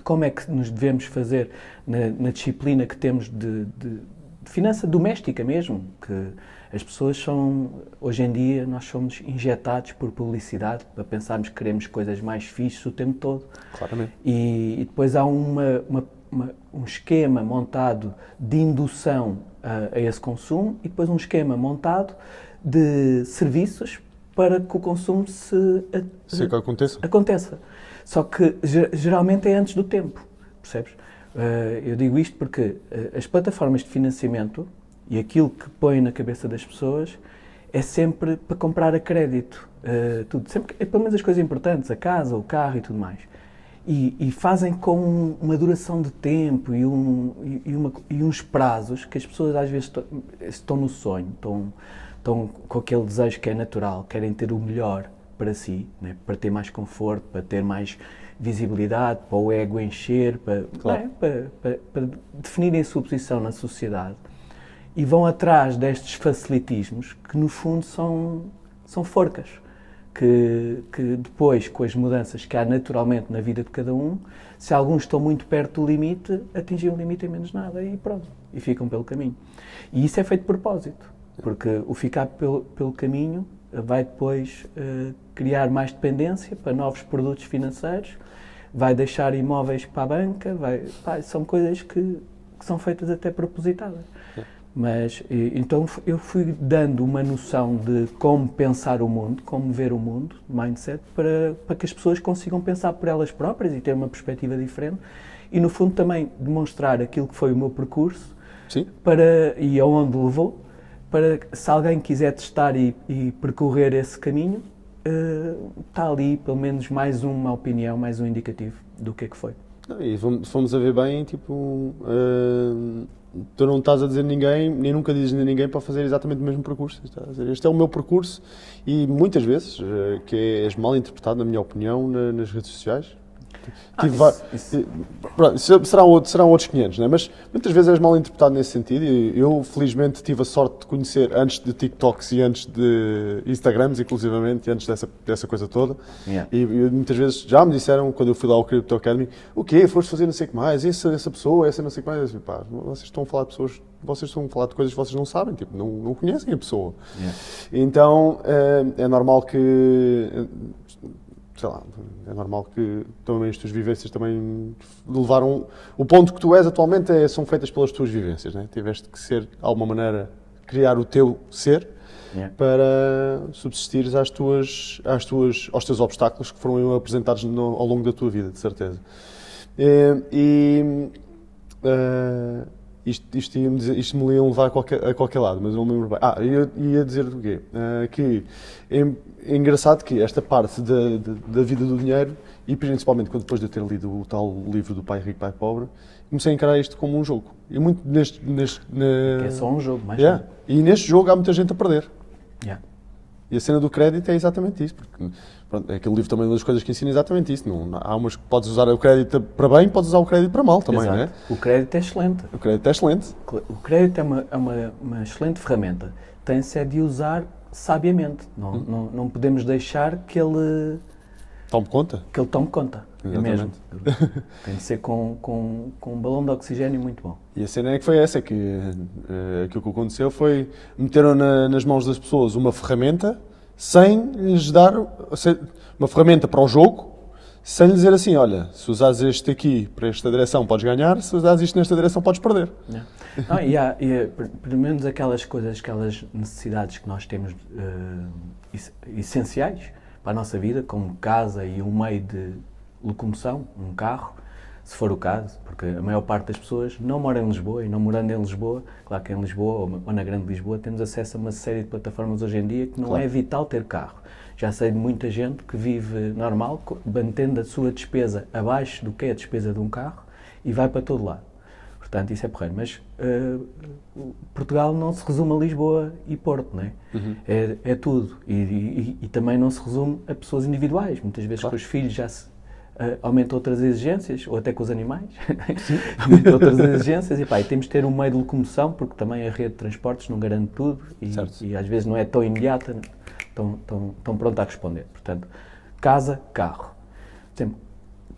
como é que nos devemos fazer na disciplina que temos de finança doméstica mesmo, que as pessoas hoje em dia, nós somos injetados por publicidade, para pensarmos que queremos coisas mais fixes o tempo todo. Claramente. E depois há um esquema montado de indução a esse consumo e depois um esquema montado de serviços para que o consumo aconteça. Só que geralmente é antes do tempo, percebes? Eu digo isto porque as plataformas de financiamento e aquilo que põe na cabeça das pessoas é sempre para comprar a crédito, tudo. Sempre, pelo menos as coisas importantes, a casa, o carro e tudo mais. E fazem com uma duração de tempo e uns prazos que as pessoas às vezes estão no sonho, estão com aquele desejo que é natural, querem ter o melhor para si, né? Para ter mais conforto, para ter mais visibilidade, para o ego encher, para definirem a sua posição na sociedade. E vão atrás destes facilitismos que, no fundo, são forcas. Que depois, com as mudanças que há naturalmente na vida de cada um, se alguns estão muito perto do limite, atingem o limite em menos nada e pronto, e ficam pelo caminho. E isso é feito de propósito, porque o ficar pelo caminho vai depois criar mais dependência para novos produtos financeiros, vai deixar imóveis para a banca, são coisas que são feitas até propositadas. Mas, então eu fui dando uma noção de como pensar o mundo, como ver o mundo, mindset, para que as pessoas consigam pensar por elas próprias e ter uma perspectiva diferente e, no fundo, também demonstrar aquilo que foi o meu percurso. Sim. E aonde levou, para se alguém quiser testar e percorrer esse caminho, está ali pelo menos mais uma opinião, mais um indicativo do que é que foi. E fomos a ver bem, tu não estás a dizer a ninguém, nem nunca dizes a ninguém para fazer exatamente o mesmo percurso. Este é o meu percurso e muitas vezes, que és mal interpretado, na minha opinião, nas redes sociais. Serão outros 500, não é? Mas muitas vezes és mal interpretado nesse sentido e eu felizmente tive a sorte de conhecer antes de TikToks e antes de Instagrams, inclusivamente, e antes dessa coisa toda. E muitas vezes já me disseram, quando eu fui lá ao Crypto Academy, o quê? Foste fazer não sei o que mais, essa pessoa, essa não sei o que mais. Eu disse, vocês estão a falar de pessoas, vocês estão a falar de coisas que vocês não sabem, não conhecem a pessoa. Então é normal que... sei lá, é normal que também as tuas vivências também levaram... O ponto que tu és atualmente são feitas pelas tuas vivências, né? Tiveste que ser, de alguma maneira, criar o teu ser para subsistires aos teus obstáculos que foram apresentados ao longo da tua vida, de certeza. Isto me ia levar a qualquer lado, mas não me lembro bem. Eu ia dizer o quê? Que é engraçado que esta parte da vida do dinheiro, e principalmente depois de eu ter lido o tal livro do Pai Rico, Pai Pobre, comecei a encarar isto como um jogo. E muito Que é só um jogo, mas... E neste jogo há muita gente a perder. Yeah. E a cena do crédito é exatamente isso. Porque, pronto, aquele livro também é uma das coisas que ensina exatamente isso. Há umas que podes usar o crédito para bem, podes usar o crédito para mal também, não é? O crédito é excelente. O crédito é excelente. O crédito é uma excelente ferramenta. Tem-se é de usar sabiamente. Não podemos deixar que ele Tome conta. É mesmo. Tem de ser com um balão de oxigênio muito bom. E a cena é que foi essa, que aquilo que aconteceu foi meteram nas mãos das pessoas uma ferramenta sem lhes dar uma ferramenta para o jogo, sem lhes dizer assim, olha, se usares este aqui para esta direção podes ganhar, se usares isto nesta direção podes perder. E há pelo menos aquelas necessidades que nós temos essenciais para a nossa vida, como casa e um meio de locomoção, um carro, se for o caso, porque a maior parte das pessoas não mora em Lisboa, e não morando em Lisboa, claro que em Lisboa ou na Grande Lisboa temos acesso a uma série de plataformas hoje em dia que não é vital ter carro. Já sei de muita gente que vive normal, mantendo a sua despesa abaixo do que é a despesa de um carro e vai para todo lado. Portanto, isso é porreiro. Mas Portugal não se resume a Lisboa e Porto, não é? É tudo. E também não se resume a pessoas individuais. Muitas vezes com os filhos já se aumentam outras exigências, ou até com os animais. Aumentam outras exigências. E temos de ter um meio de locomoção, porque também a rede de transportes não garante tudo. E às vezes não é tão imediata, tão pronta a responder. Portanto, casa, carro. Por exemplo,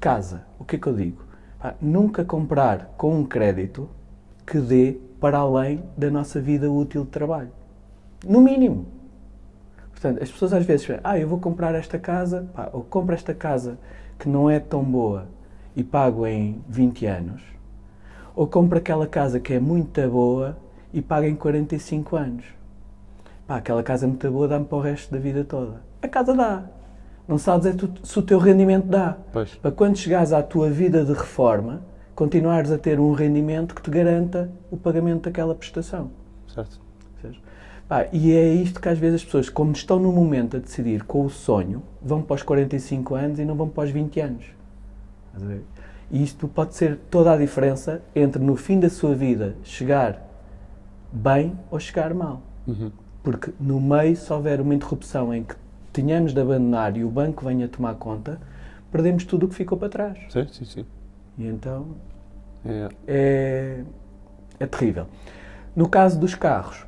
casa, o que é que eu digo? Nunca comprar com um crédito que dê para além da nossa vida útil de trabalho. No mínimo. Portanto, as pessoas às vezes dizem, eu vou comprar esta casa, ou compro esta casa que não é tão boa e pago em 20 anos, ou compro aquela casa que é muito boa e pago em 45 anos. Aquela casa muito boa dá-me para o resto da vida toda. A casa dá. Não sabes se o teu rendimento dá. Pois. Para quando chegares à tua vida de reforma, continuares a ter um rendimento que te garanta o pagamento daquela prestação. Certo. E é isto que às vezes as pessoas, como estão no momento a decidir com o sonho, vão para os 45 anos e não vão para os 20 anos. E isto pode ser toda a diferença entre no fim da sua vida chegar bem ou chegar mal. Porque no meio, se houver uma interrupção em que tenhamos de abandonar e o banco venha tomar conta, perdemos tudo o que ficou para trás. Sim. E então é terrível. No caso dos carros,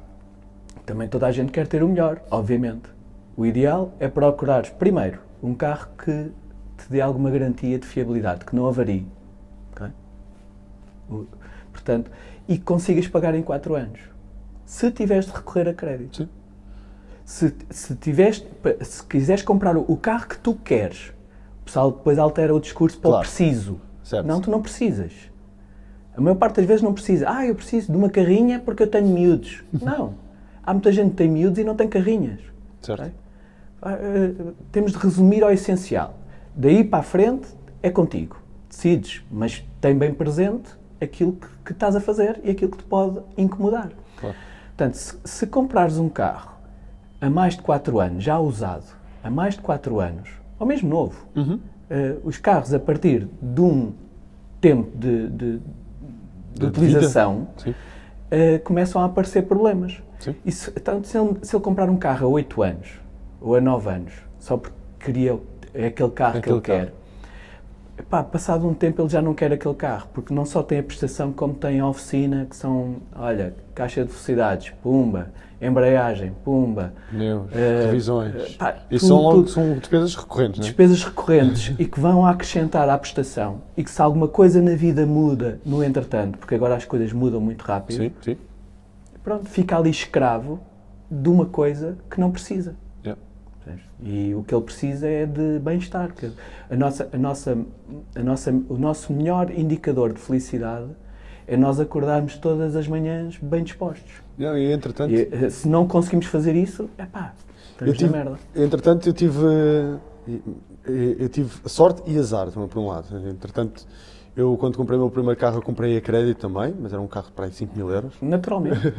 também toda a gente quer ter o melhor, obviamente. O ideal é procurares, primeiro, um carro que te dê alguma garantia de fiabilidade, que não avarie. Okay? Portanto, e que consigas pagar em 4 anos. Se tiveres de recorrer a crédito. Sim. Se quiseres comprar o carro que tu queres, o pessoal depois altera o discurso para o preciso. Certo. Não, tu não precisas. A maior parte das vezes não precisa. Eu preciso de uma carrinha porque eu tenho miúdos. Não. Há muita gente que tem miúdos e não tem carrinhas. Certo. Temos de resumir ao essencial. Daí para a frente é contigo. Decides, mas tem bem presente aquilo que estás a fazer e aquilo que te pode incomodar. Claro. Portanto, se comprares um carro a mais de 4 anos, já usado, a mais de 4 anos, ou mesmo novo, os carros a partir de um tempo de utilização começam a aparecer problemas. E se ele comprar um carro a 8 anos ou a 9 anos, só porque queria aquele carro que ele quer, passado um tempo ele já não quer aquele carro, porque não só tem a prestação como tem a oficina, que são, caixa de velocidades, pumba, embreagem, pumba, pneus, revisões. E são despesas recorrentes, não é? Despesas recorrentes e que vão acrescentar à prestação, e que se alguma coisa na vida muda no entretanto, porque agora as coisas mudam muito rápido, pronto, fica ali escravo de uma coisa que não precisa. E o que ele precisa é de bem-estar. O nosso melhor indicador de felicidade é nós acordarmos todas as manhãs bem dispostos. Não, e entretanto... Se não conseguimos fazer isso, estamos na merda. Entretanto, eu tive sorte e azar, também, por um lado. Entretanto, eu quando comprei o meu primeiro carro, eu comprei a crédito também, mas era um carro para aí 5.000 euros. Naturalmente.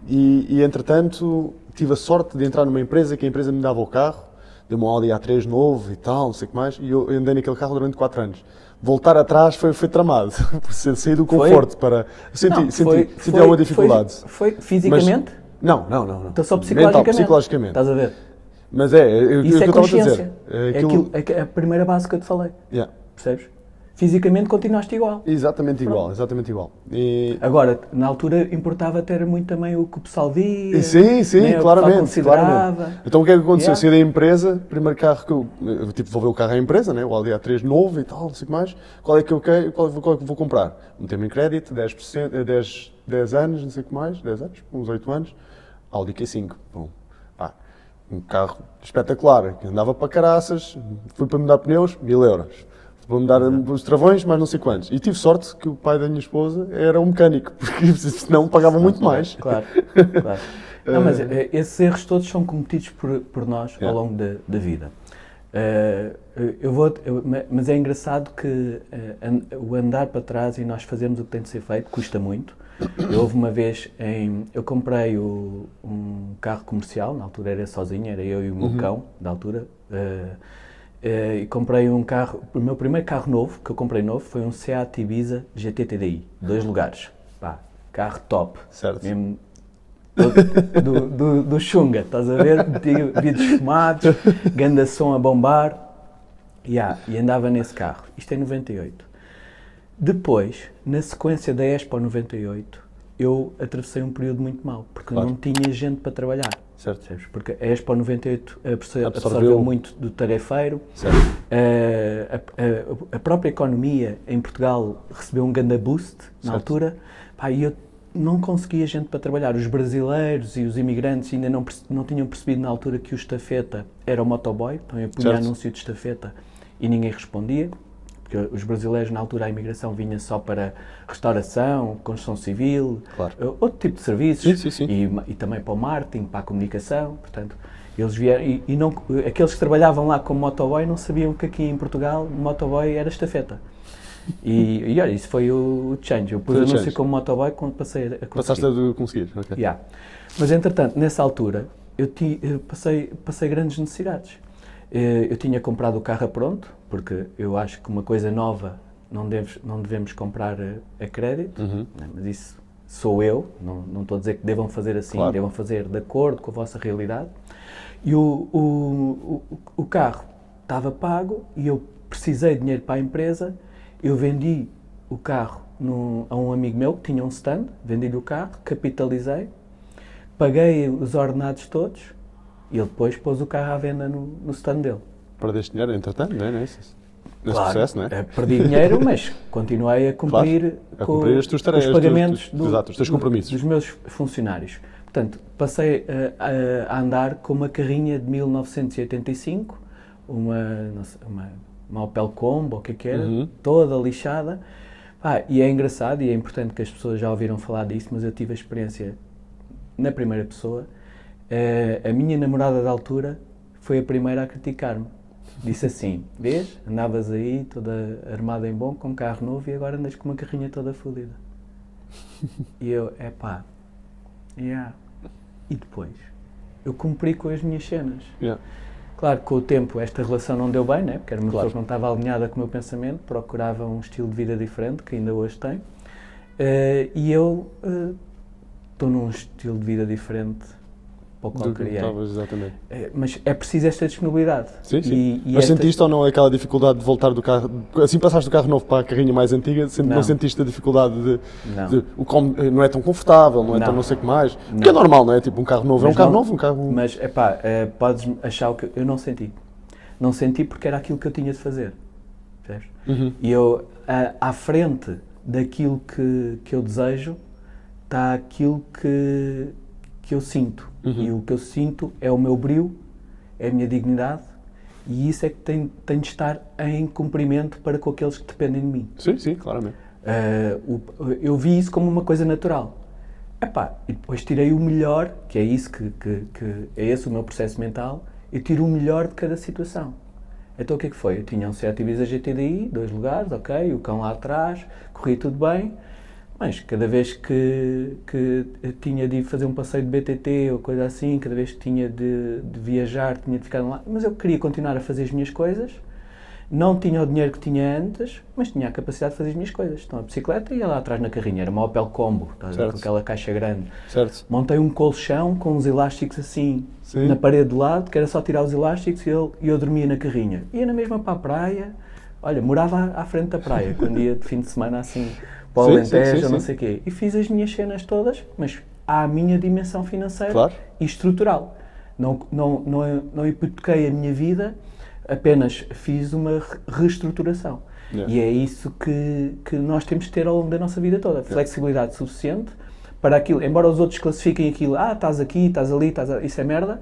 E entretanto, tive a sorte de entrar numa empresa que a empresa me dava o carro, deu-me um Audi A3 novo e tal, não sei o que mais, e eu andei naquele carro durante 4 anos. Voltar atrás foi tramado, por sair do conforto para... Senti alguma dificuldade. Foi fisicamente? Não. Então só psicologicamente? Psicologicamente. Estás a ver? Mas isso é consciência. É É a primeira base que eu te falei. Yeah. Percebes? Fisicamente continuaste igual. Exatamente igual. Agora, na altura importava ter muito também o que o pessoal via. Sim, né, claramente. Então o que é que aconteceu? Yeah. Saí da empresa, primeiro carro que eu devolvi o carro à empresa, né? O Audi A3 novo e tal, não sei o que mais. Qual é que eu quero, qual é que vou comprar? Meter-me em crédito, 10 anos, não sei o que mais, 10 anos, uns 8 anos, Audi Q5. Bom, um carro espetacular, que andava para caraças, fui para mudar pneus, 1.000 euros. Vou mudar os travões, mais não sei quantos. E tive sorte que o pai da minha esposa era um mecânico, porque senão pagava muito mais. Claro. Não, mas esses erros todos são cometidos por nós ao longo da vida. Mas é engraçado que o andar para trás e nós fazermos o que tem de ser feito custa muito. Houve uma vez, eu comprei um carro comercial, na altura era sozinho, era eu e o meu cão, da altura. E comprei um carro, o meu primeiro carro novo, que eu comprei novo, foi um Seat Ibiza GT TDI, 2 lugares. Carro top. Certo. Mesmo do Xunga, estás a ver? Vidros fumados, ganda som a bombar. E andava nesse carro. Isto é 98. Depois, na sequência da Expo 98, eu atravessei um período muito mau, porque não tinha gente para trabalhar. Certo. Porque a Expo 98 absorveu muito do tarefeiro. A própria economia em Portugal recebeu um grande boost na altura. E eu não conseguia gente para trabalhar. Os brasileiros e os imigrantes ainda não tinham percebido na altura que o estafeta era o motoboy. Então eu punha anúncio de estafeta e ninguém respondia. Porque os brasileiros, na altura, a imigração vinha só para restauração, construção civil, outro tipo de serviços. Sim. E também para o marketing, para a comunicação. Portanto, eles vieram aqueles que trabalhavam lá como motoboy não sabiam que aqui em Portugal o motoboy era estafeta. E olha, isso foi o change. Eu pus anúncio como motoboy quando passei a conseguir. Passaste a conseguir, ok. Mas, entretanto, nessa altura, eu passei grandes necessidades. Eu tinha comprado o carro a pronto, porque eu acho que uma coisa nova não devemos comprar a crédito, mas isso sou eu, não estou a dizer que devam fazer assim, devam fazer de acordo com a vossa realidade. E o carro estava pago e eu precisei de dinheiro para a empresa, eu vendi o carro a um amigo meu que tinha um stand, vendi-lhe o carro, capitalizei, paguei os ordenados todos, e ele depois pôs o carro à venda no stand dele. Perdeste dinheiro, entretanto, não é? Nesse processo, não é? Perdi dinheiro, mas continuei a cumprir, as tuas tarefas, os pagamentos os teus compromissos. Dos meus funcionários. Portanto, passei a andar com uma carrinha de 1985, uma Opel Combo, ou o que era, toda lixada. E é engraçado e é importante que as pessoas já ouviram falar disso, mas eu tive a experiência na primeira pessoa. A minha namorada da altura foi a primeira a criticar-me. Disse assim: vês, andavas aí toda armada em bom, com um carro novo e agora andas com uma carrinha toda fodida. E eu, E depois? Eu cumpri com as minhas cenas. Claro que com o tempo esta relação não deu bem, né? Porque era uma pessoa que não estava alinhada com o meu pensamento, procurava um estilo de vida diferente, que ainda hoje tem. E eu estou num estilo de vida diferente para o qual criei. Exatamente. Mas é preciso esta disponibilidade. Sim. Mas sentiste ou não aquela dificuldade de voltar do carro, assim passaste do carro novo para a carrinha mais antiga, não sentiste a dificuldade não é tão confortável, não é tão não sei o que mais? Porque é normal, não é? Tipo, um carro novo é um carro novo, um carro... Mas, podes achar que eu não senti. Não senti porque era aquilo que eu tinha de fazer. Percebes? E eu, à frente daquilo que eu desejo, está aquilo que eu sinto. E o que eu sinto é o meu brio, é a minha dignidade, e isso é que tem de estar em cumprimento para com aqueles que dependem de mim. Sim, claramente. Eu vi isso como uma coisa natural. Epá, e depois tirei o melhor, que é isso que é esse o meu processo mental, eu tiro o melhor de cada situação. Então o que é que foi? Eu tinha um Seat Ibiza GTDI, 2 lugares, ok, o cão lá atrás, corria tudo bem, mas cada vez que tinha de ir fazer um passeio de BTT ou coisa assim, cada vez que tinha de viajar, tinha de ficar lá, mas eu queria continuar a fazer as minhas coisas, não tinha o dinheiro que tinha antes, mas tinha a capacidade de fazer as minhas coisas. Então a bicicleta ia lá atrás na carrinha, era uma Opel Combo, com aquela caixa grande. Certo. Montei um colchão com uns elásticos assim, Sim. na parede do lado, que era só tirar os elásticos e eu dormia na carrinha. Ia na mesma para a praia, olha, morava à frente da praia, quando ia de fim de semana assim, para o Alentejo, não sei o quê. E fiz as minhas cenas todas, mas à minha dimensão financeira e estrutural. Não hipotequei a minha vida, apenas fiz uma reestruturação. E é isso que nós temos que ter ao longo da nossa vida toda. Flexibilidade suficiente para aquilo, embora os outros classifiquem aquilo, estás aqui, estás ali, isso é merda,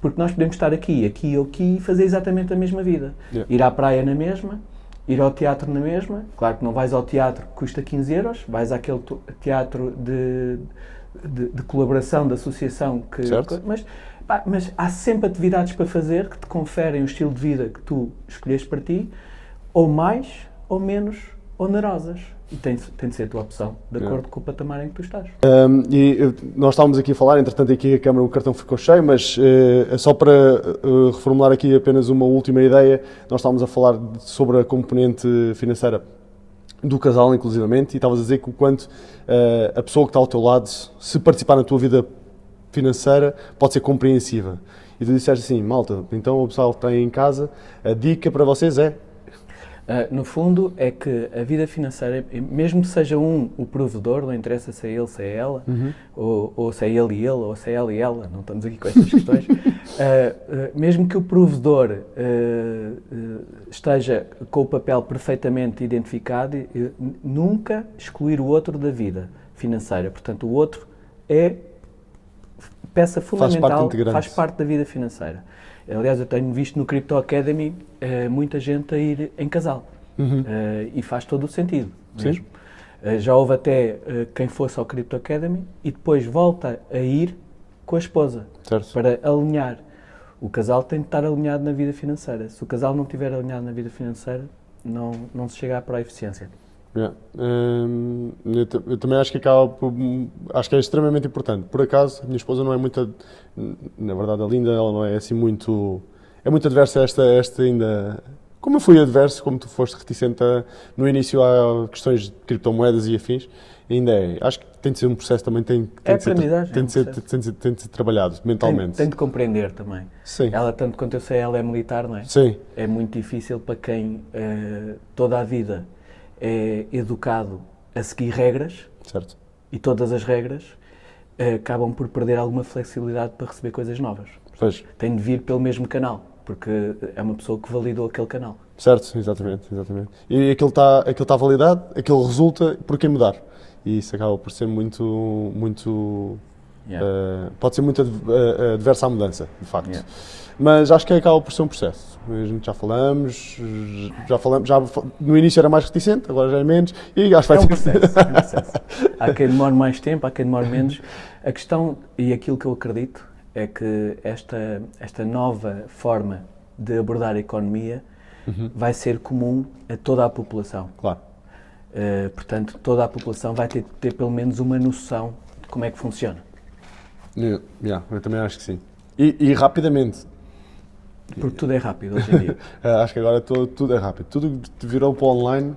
porque nós podemos estar aqui ou aqui e fazer exatamente a mesma vida. Ir à praia na mesma, ir ao teatro na mesma. Claro que não vais ao teatro que custa 15 euros, vais àquele teatro de colaboração, de associação, mas há sempre atividades para fazer que te conferem o estilo de vida que tu escolheste para ti, ou mais ou menos onerosas. E tem de ser a tua opção, de acordo com o patamar em que tu estás. Nós estávamos aqui a falar, entretanto aqui a câmara, o cartão ficou cheio, mas só para reformular aqui apenas uma última ideia, nós estávamos a falar sobre a componente financeira do casal, inclusivamente, e estavas a dizer que o quanto a pessoa que está ao teu lado, se participar na tua vida financeira, pode ser compreensiva. E tu disseste assim, malta, então o pessoal que tem em casa, a dica para vocês é... No fundo, é que a vida financeira, mesmo que seja o provedor, não interessa se é ele, se é ela, ou se é ele e ele, ou se é ela e ela, não estamos aqui com estas questões, mesmo que o provedor esteja com o papel perfeitamente identificado, nunca excluir o outro da vida financeira. Portanto, o outro é peça fundamental, faz parte da vida financeira. Aliás, eu tenho visto no Crypto Academy muita gente a ir em casal e faz todo o sentido mesmo. Já houve até quem fosse ao Crypto Academy e depois volta a ir com a esposa para alinhar. O casal tem de estar alinhado na vida financeira. Se o casal não estiver alinhado na vida financeira, não se chega para a eficiência. Eu também acho que acho que é extremamente importante. Por acaso, a minha esposa não é muito, na verdade a Linda, ela não é assim muito, é muito adversa a esta ainda, como eu fui adverso, como tu foste reticente no início a questões de criptomoedas e afins, ainda é, acho que tem de ser um processo também, tem de ser trabalhado mentalmente. Tem de compreender também. Sim. Ela, tanto quanto eu sei, ela é militar, não é? Sim. É muito difícil para quem toda a vida é educado a seguir regras, e todas as regras acabam por perder alguma flexibilidade para receber coisas novas. Tem de vir pelo mesmo canal, porque é uma pessoa que validou aquele canal. Certo, exatamente. E aquilo está validado, aquilo resulta por quem mudar. E isso acaba por ser muito pode ser muito adverso à mudança, de facto. Mas acho que acaba por ser um processo. A gente já falamos, no início era mais reticente, agora já é menos, e acho que vai ser um processo. Há quem demore mais tempo, há quem demore menos. A questão, e aquilo que eu acredito, é que esta nova forma de abordar a economia vai ser comum a toda a população. Claro. Portanto, toda a população vai ter pelo menos uma noção de como é que funciona. Eu também acho que sim. E rapidamente. Porque tudo é rápido hoje em dia. Acho que agora tudo é rápido. Tudo virou para o online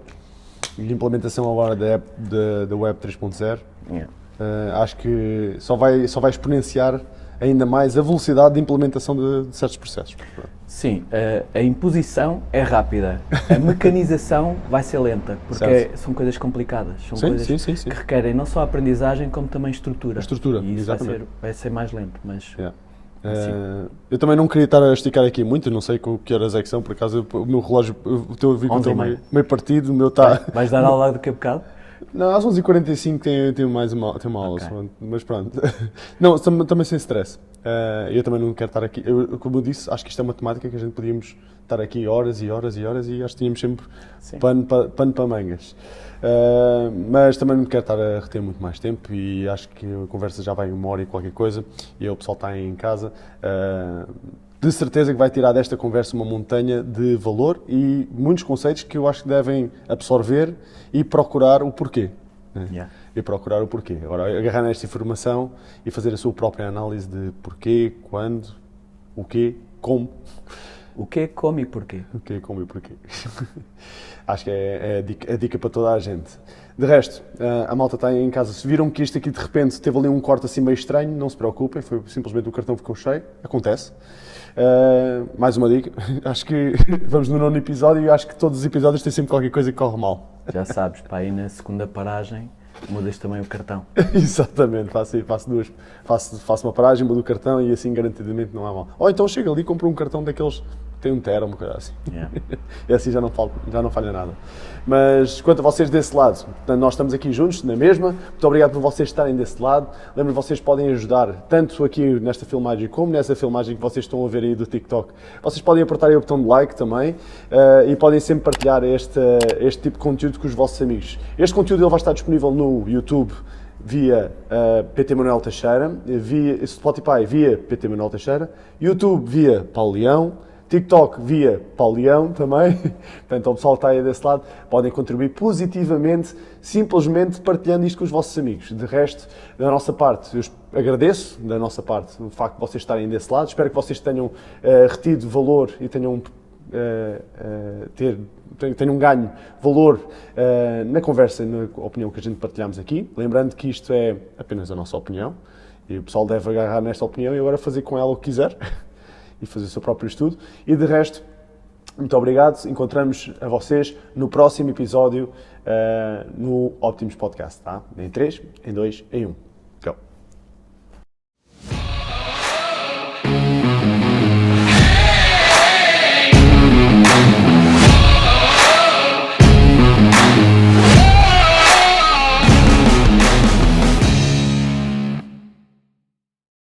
e a implementação agora da Web 3.0. Acho que só vai exponenciar ainda mais a velocidade de implementação de certos processos. Sim, a imposição é rápida, a mecanização vai ser lenta, porque são coisas complicadas, são coisas que requerem não só aprendizagem como também estrutura. E isso vai ser mais lento, mas... Eu também não queria estar a esticar aqui muito, não sei com que horas é que são, por acaso o meu relógio, o teu vi que eu estou meio partido, o meu está... Vais dar aula daqui a bocado? Não, às 11h45 tem mais tem uma aula, Ok. mas pronto. Não, também sem stress. Eu também não quero estar aqui. Como eu disse, acho que isto é uma temática que a gente podíamos estar aqui horas e horas e horas e acho que tínhamos sempre Sim. pano para mangas. Mas também não quero estar a reter muito mais tempo e acho que a conversa já vai 1 hora e qualquer coisa e o pessoal está aí em casa. De certeza que vai tirar desta conversa uma montanha de valor e muitos conceitos que eu acho que devem absorver e procurar o porquê. Né? Yeah. E procurar o porquê. Agora, agarrar nesta informação e fazer a sua própria análise de porquê, quando, o quê, como. O que, como e porquê? O quê, como e porquê. Acho que é a dica para toda a gente. De resto, a malta está aí em casa. Se viram que isto aqui de repente teve ali um corte assim meio estranho, não se preocupem, foi simplesmente o cartão ficou cheio. Acontece. Mais uma dica. Acho que vamos no 9º episódio e acho que todos os episódios têm sempre qualquer coisa que corre mal. Já sabes, para ir na segunda paragem, mudas também o cartão. Exatamente, faço duas. Faço uma paragem, mudo o cartão e assim garantidamente não há mal. Ou então chega ali e compro um cartão daqueles que tem um tera, uma coisa assim. Yeah. E assim já não falha nada. Mas quanto a vocês desse lado, portanto, nós estamos aqui juntos, na mesma. Muito obrigado por vocês estarem desse lado. Lembro que vocês podem ajudar, tanto aqui nesta filmagem como nessa filmagem que vocês estão a ver aí do TikTok. Vocês podem apertar aí o botão de like também e podem sempre partilhar este tipo de conteúdo com os vossos amigos. Este conteúdo ele vai estar disponível no YouTube via PT Manuel Teixeira, via Spotify via PT Manuel Teixeira, YouTube via Paulo Leão, TikTok via Paulo Leão também. Portanto, o pessoal que está aí desse lado podem contribuir positivamente, simplesmente partilhando isto com os vossos amigos. De resto, da nossa parte, eu agradeço, da nossa parte, o facto de vocês estarem desse lado. Espero que vocês tenham retido valor e tenham ganho valor na conversa e na opinião que a gente partilhamos aqui. Lembrando que isto é apenas a nossa opinião e o pessoal deve agarrar nesta opinião e agora fazer com ela o que quiser e fazer o seu próprio estudo. E de resto, muito obrigado. Encontramos a vocês no próximo episódio no Optimus Podcast. Tá? Em 3, em 2, em 1.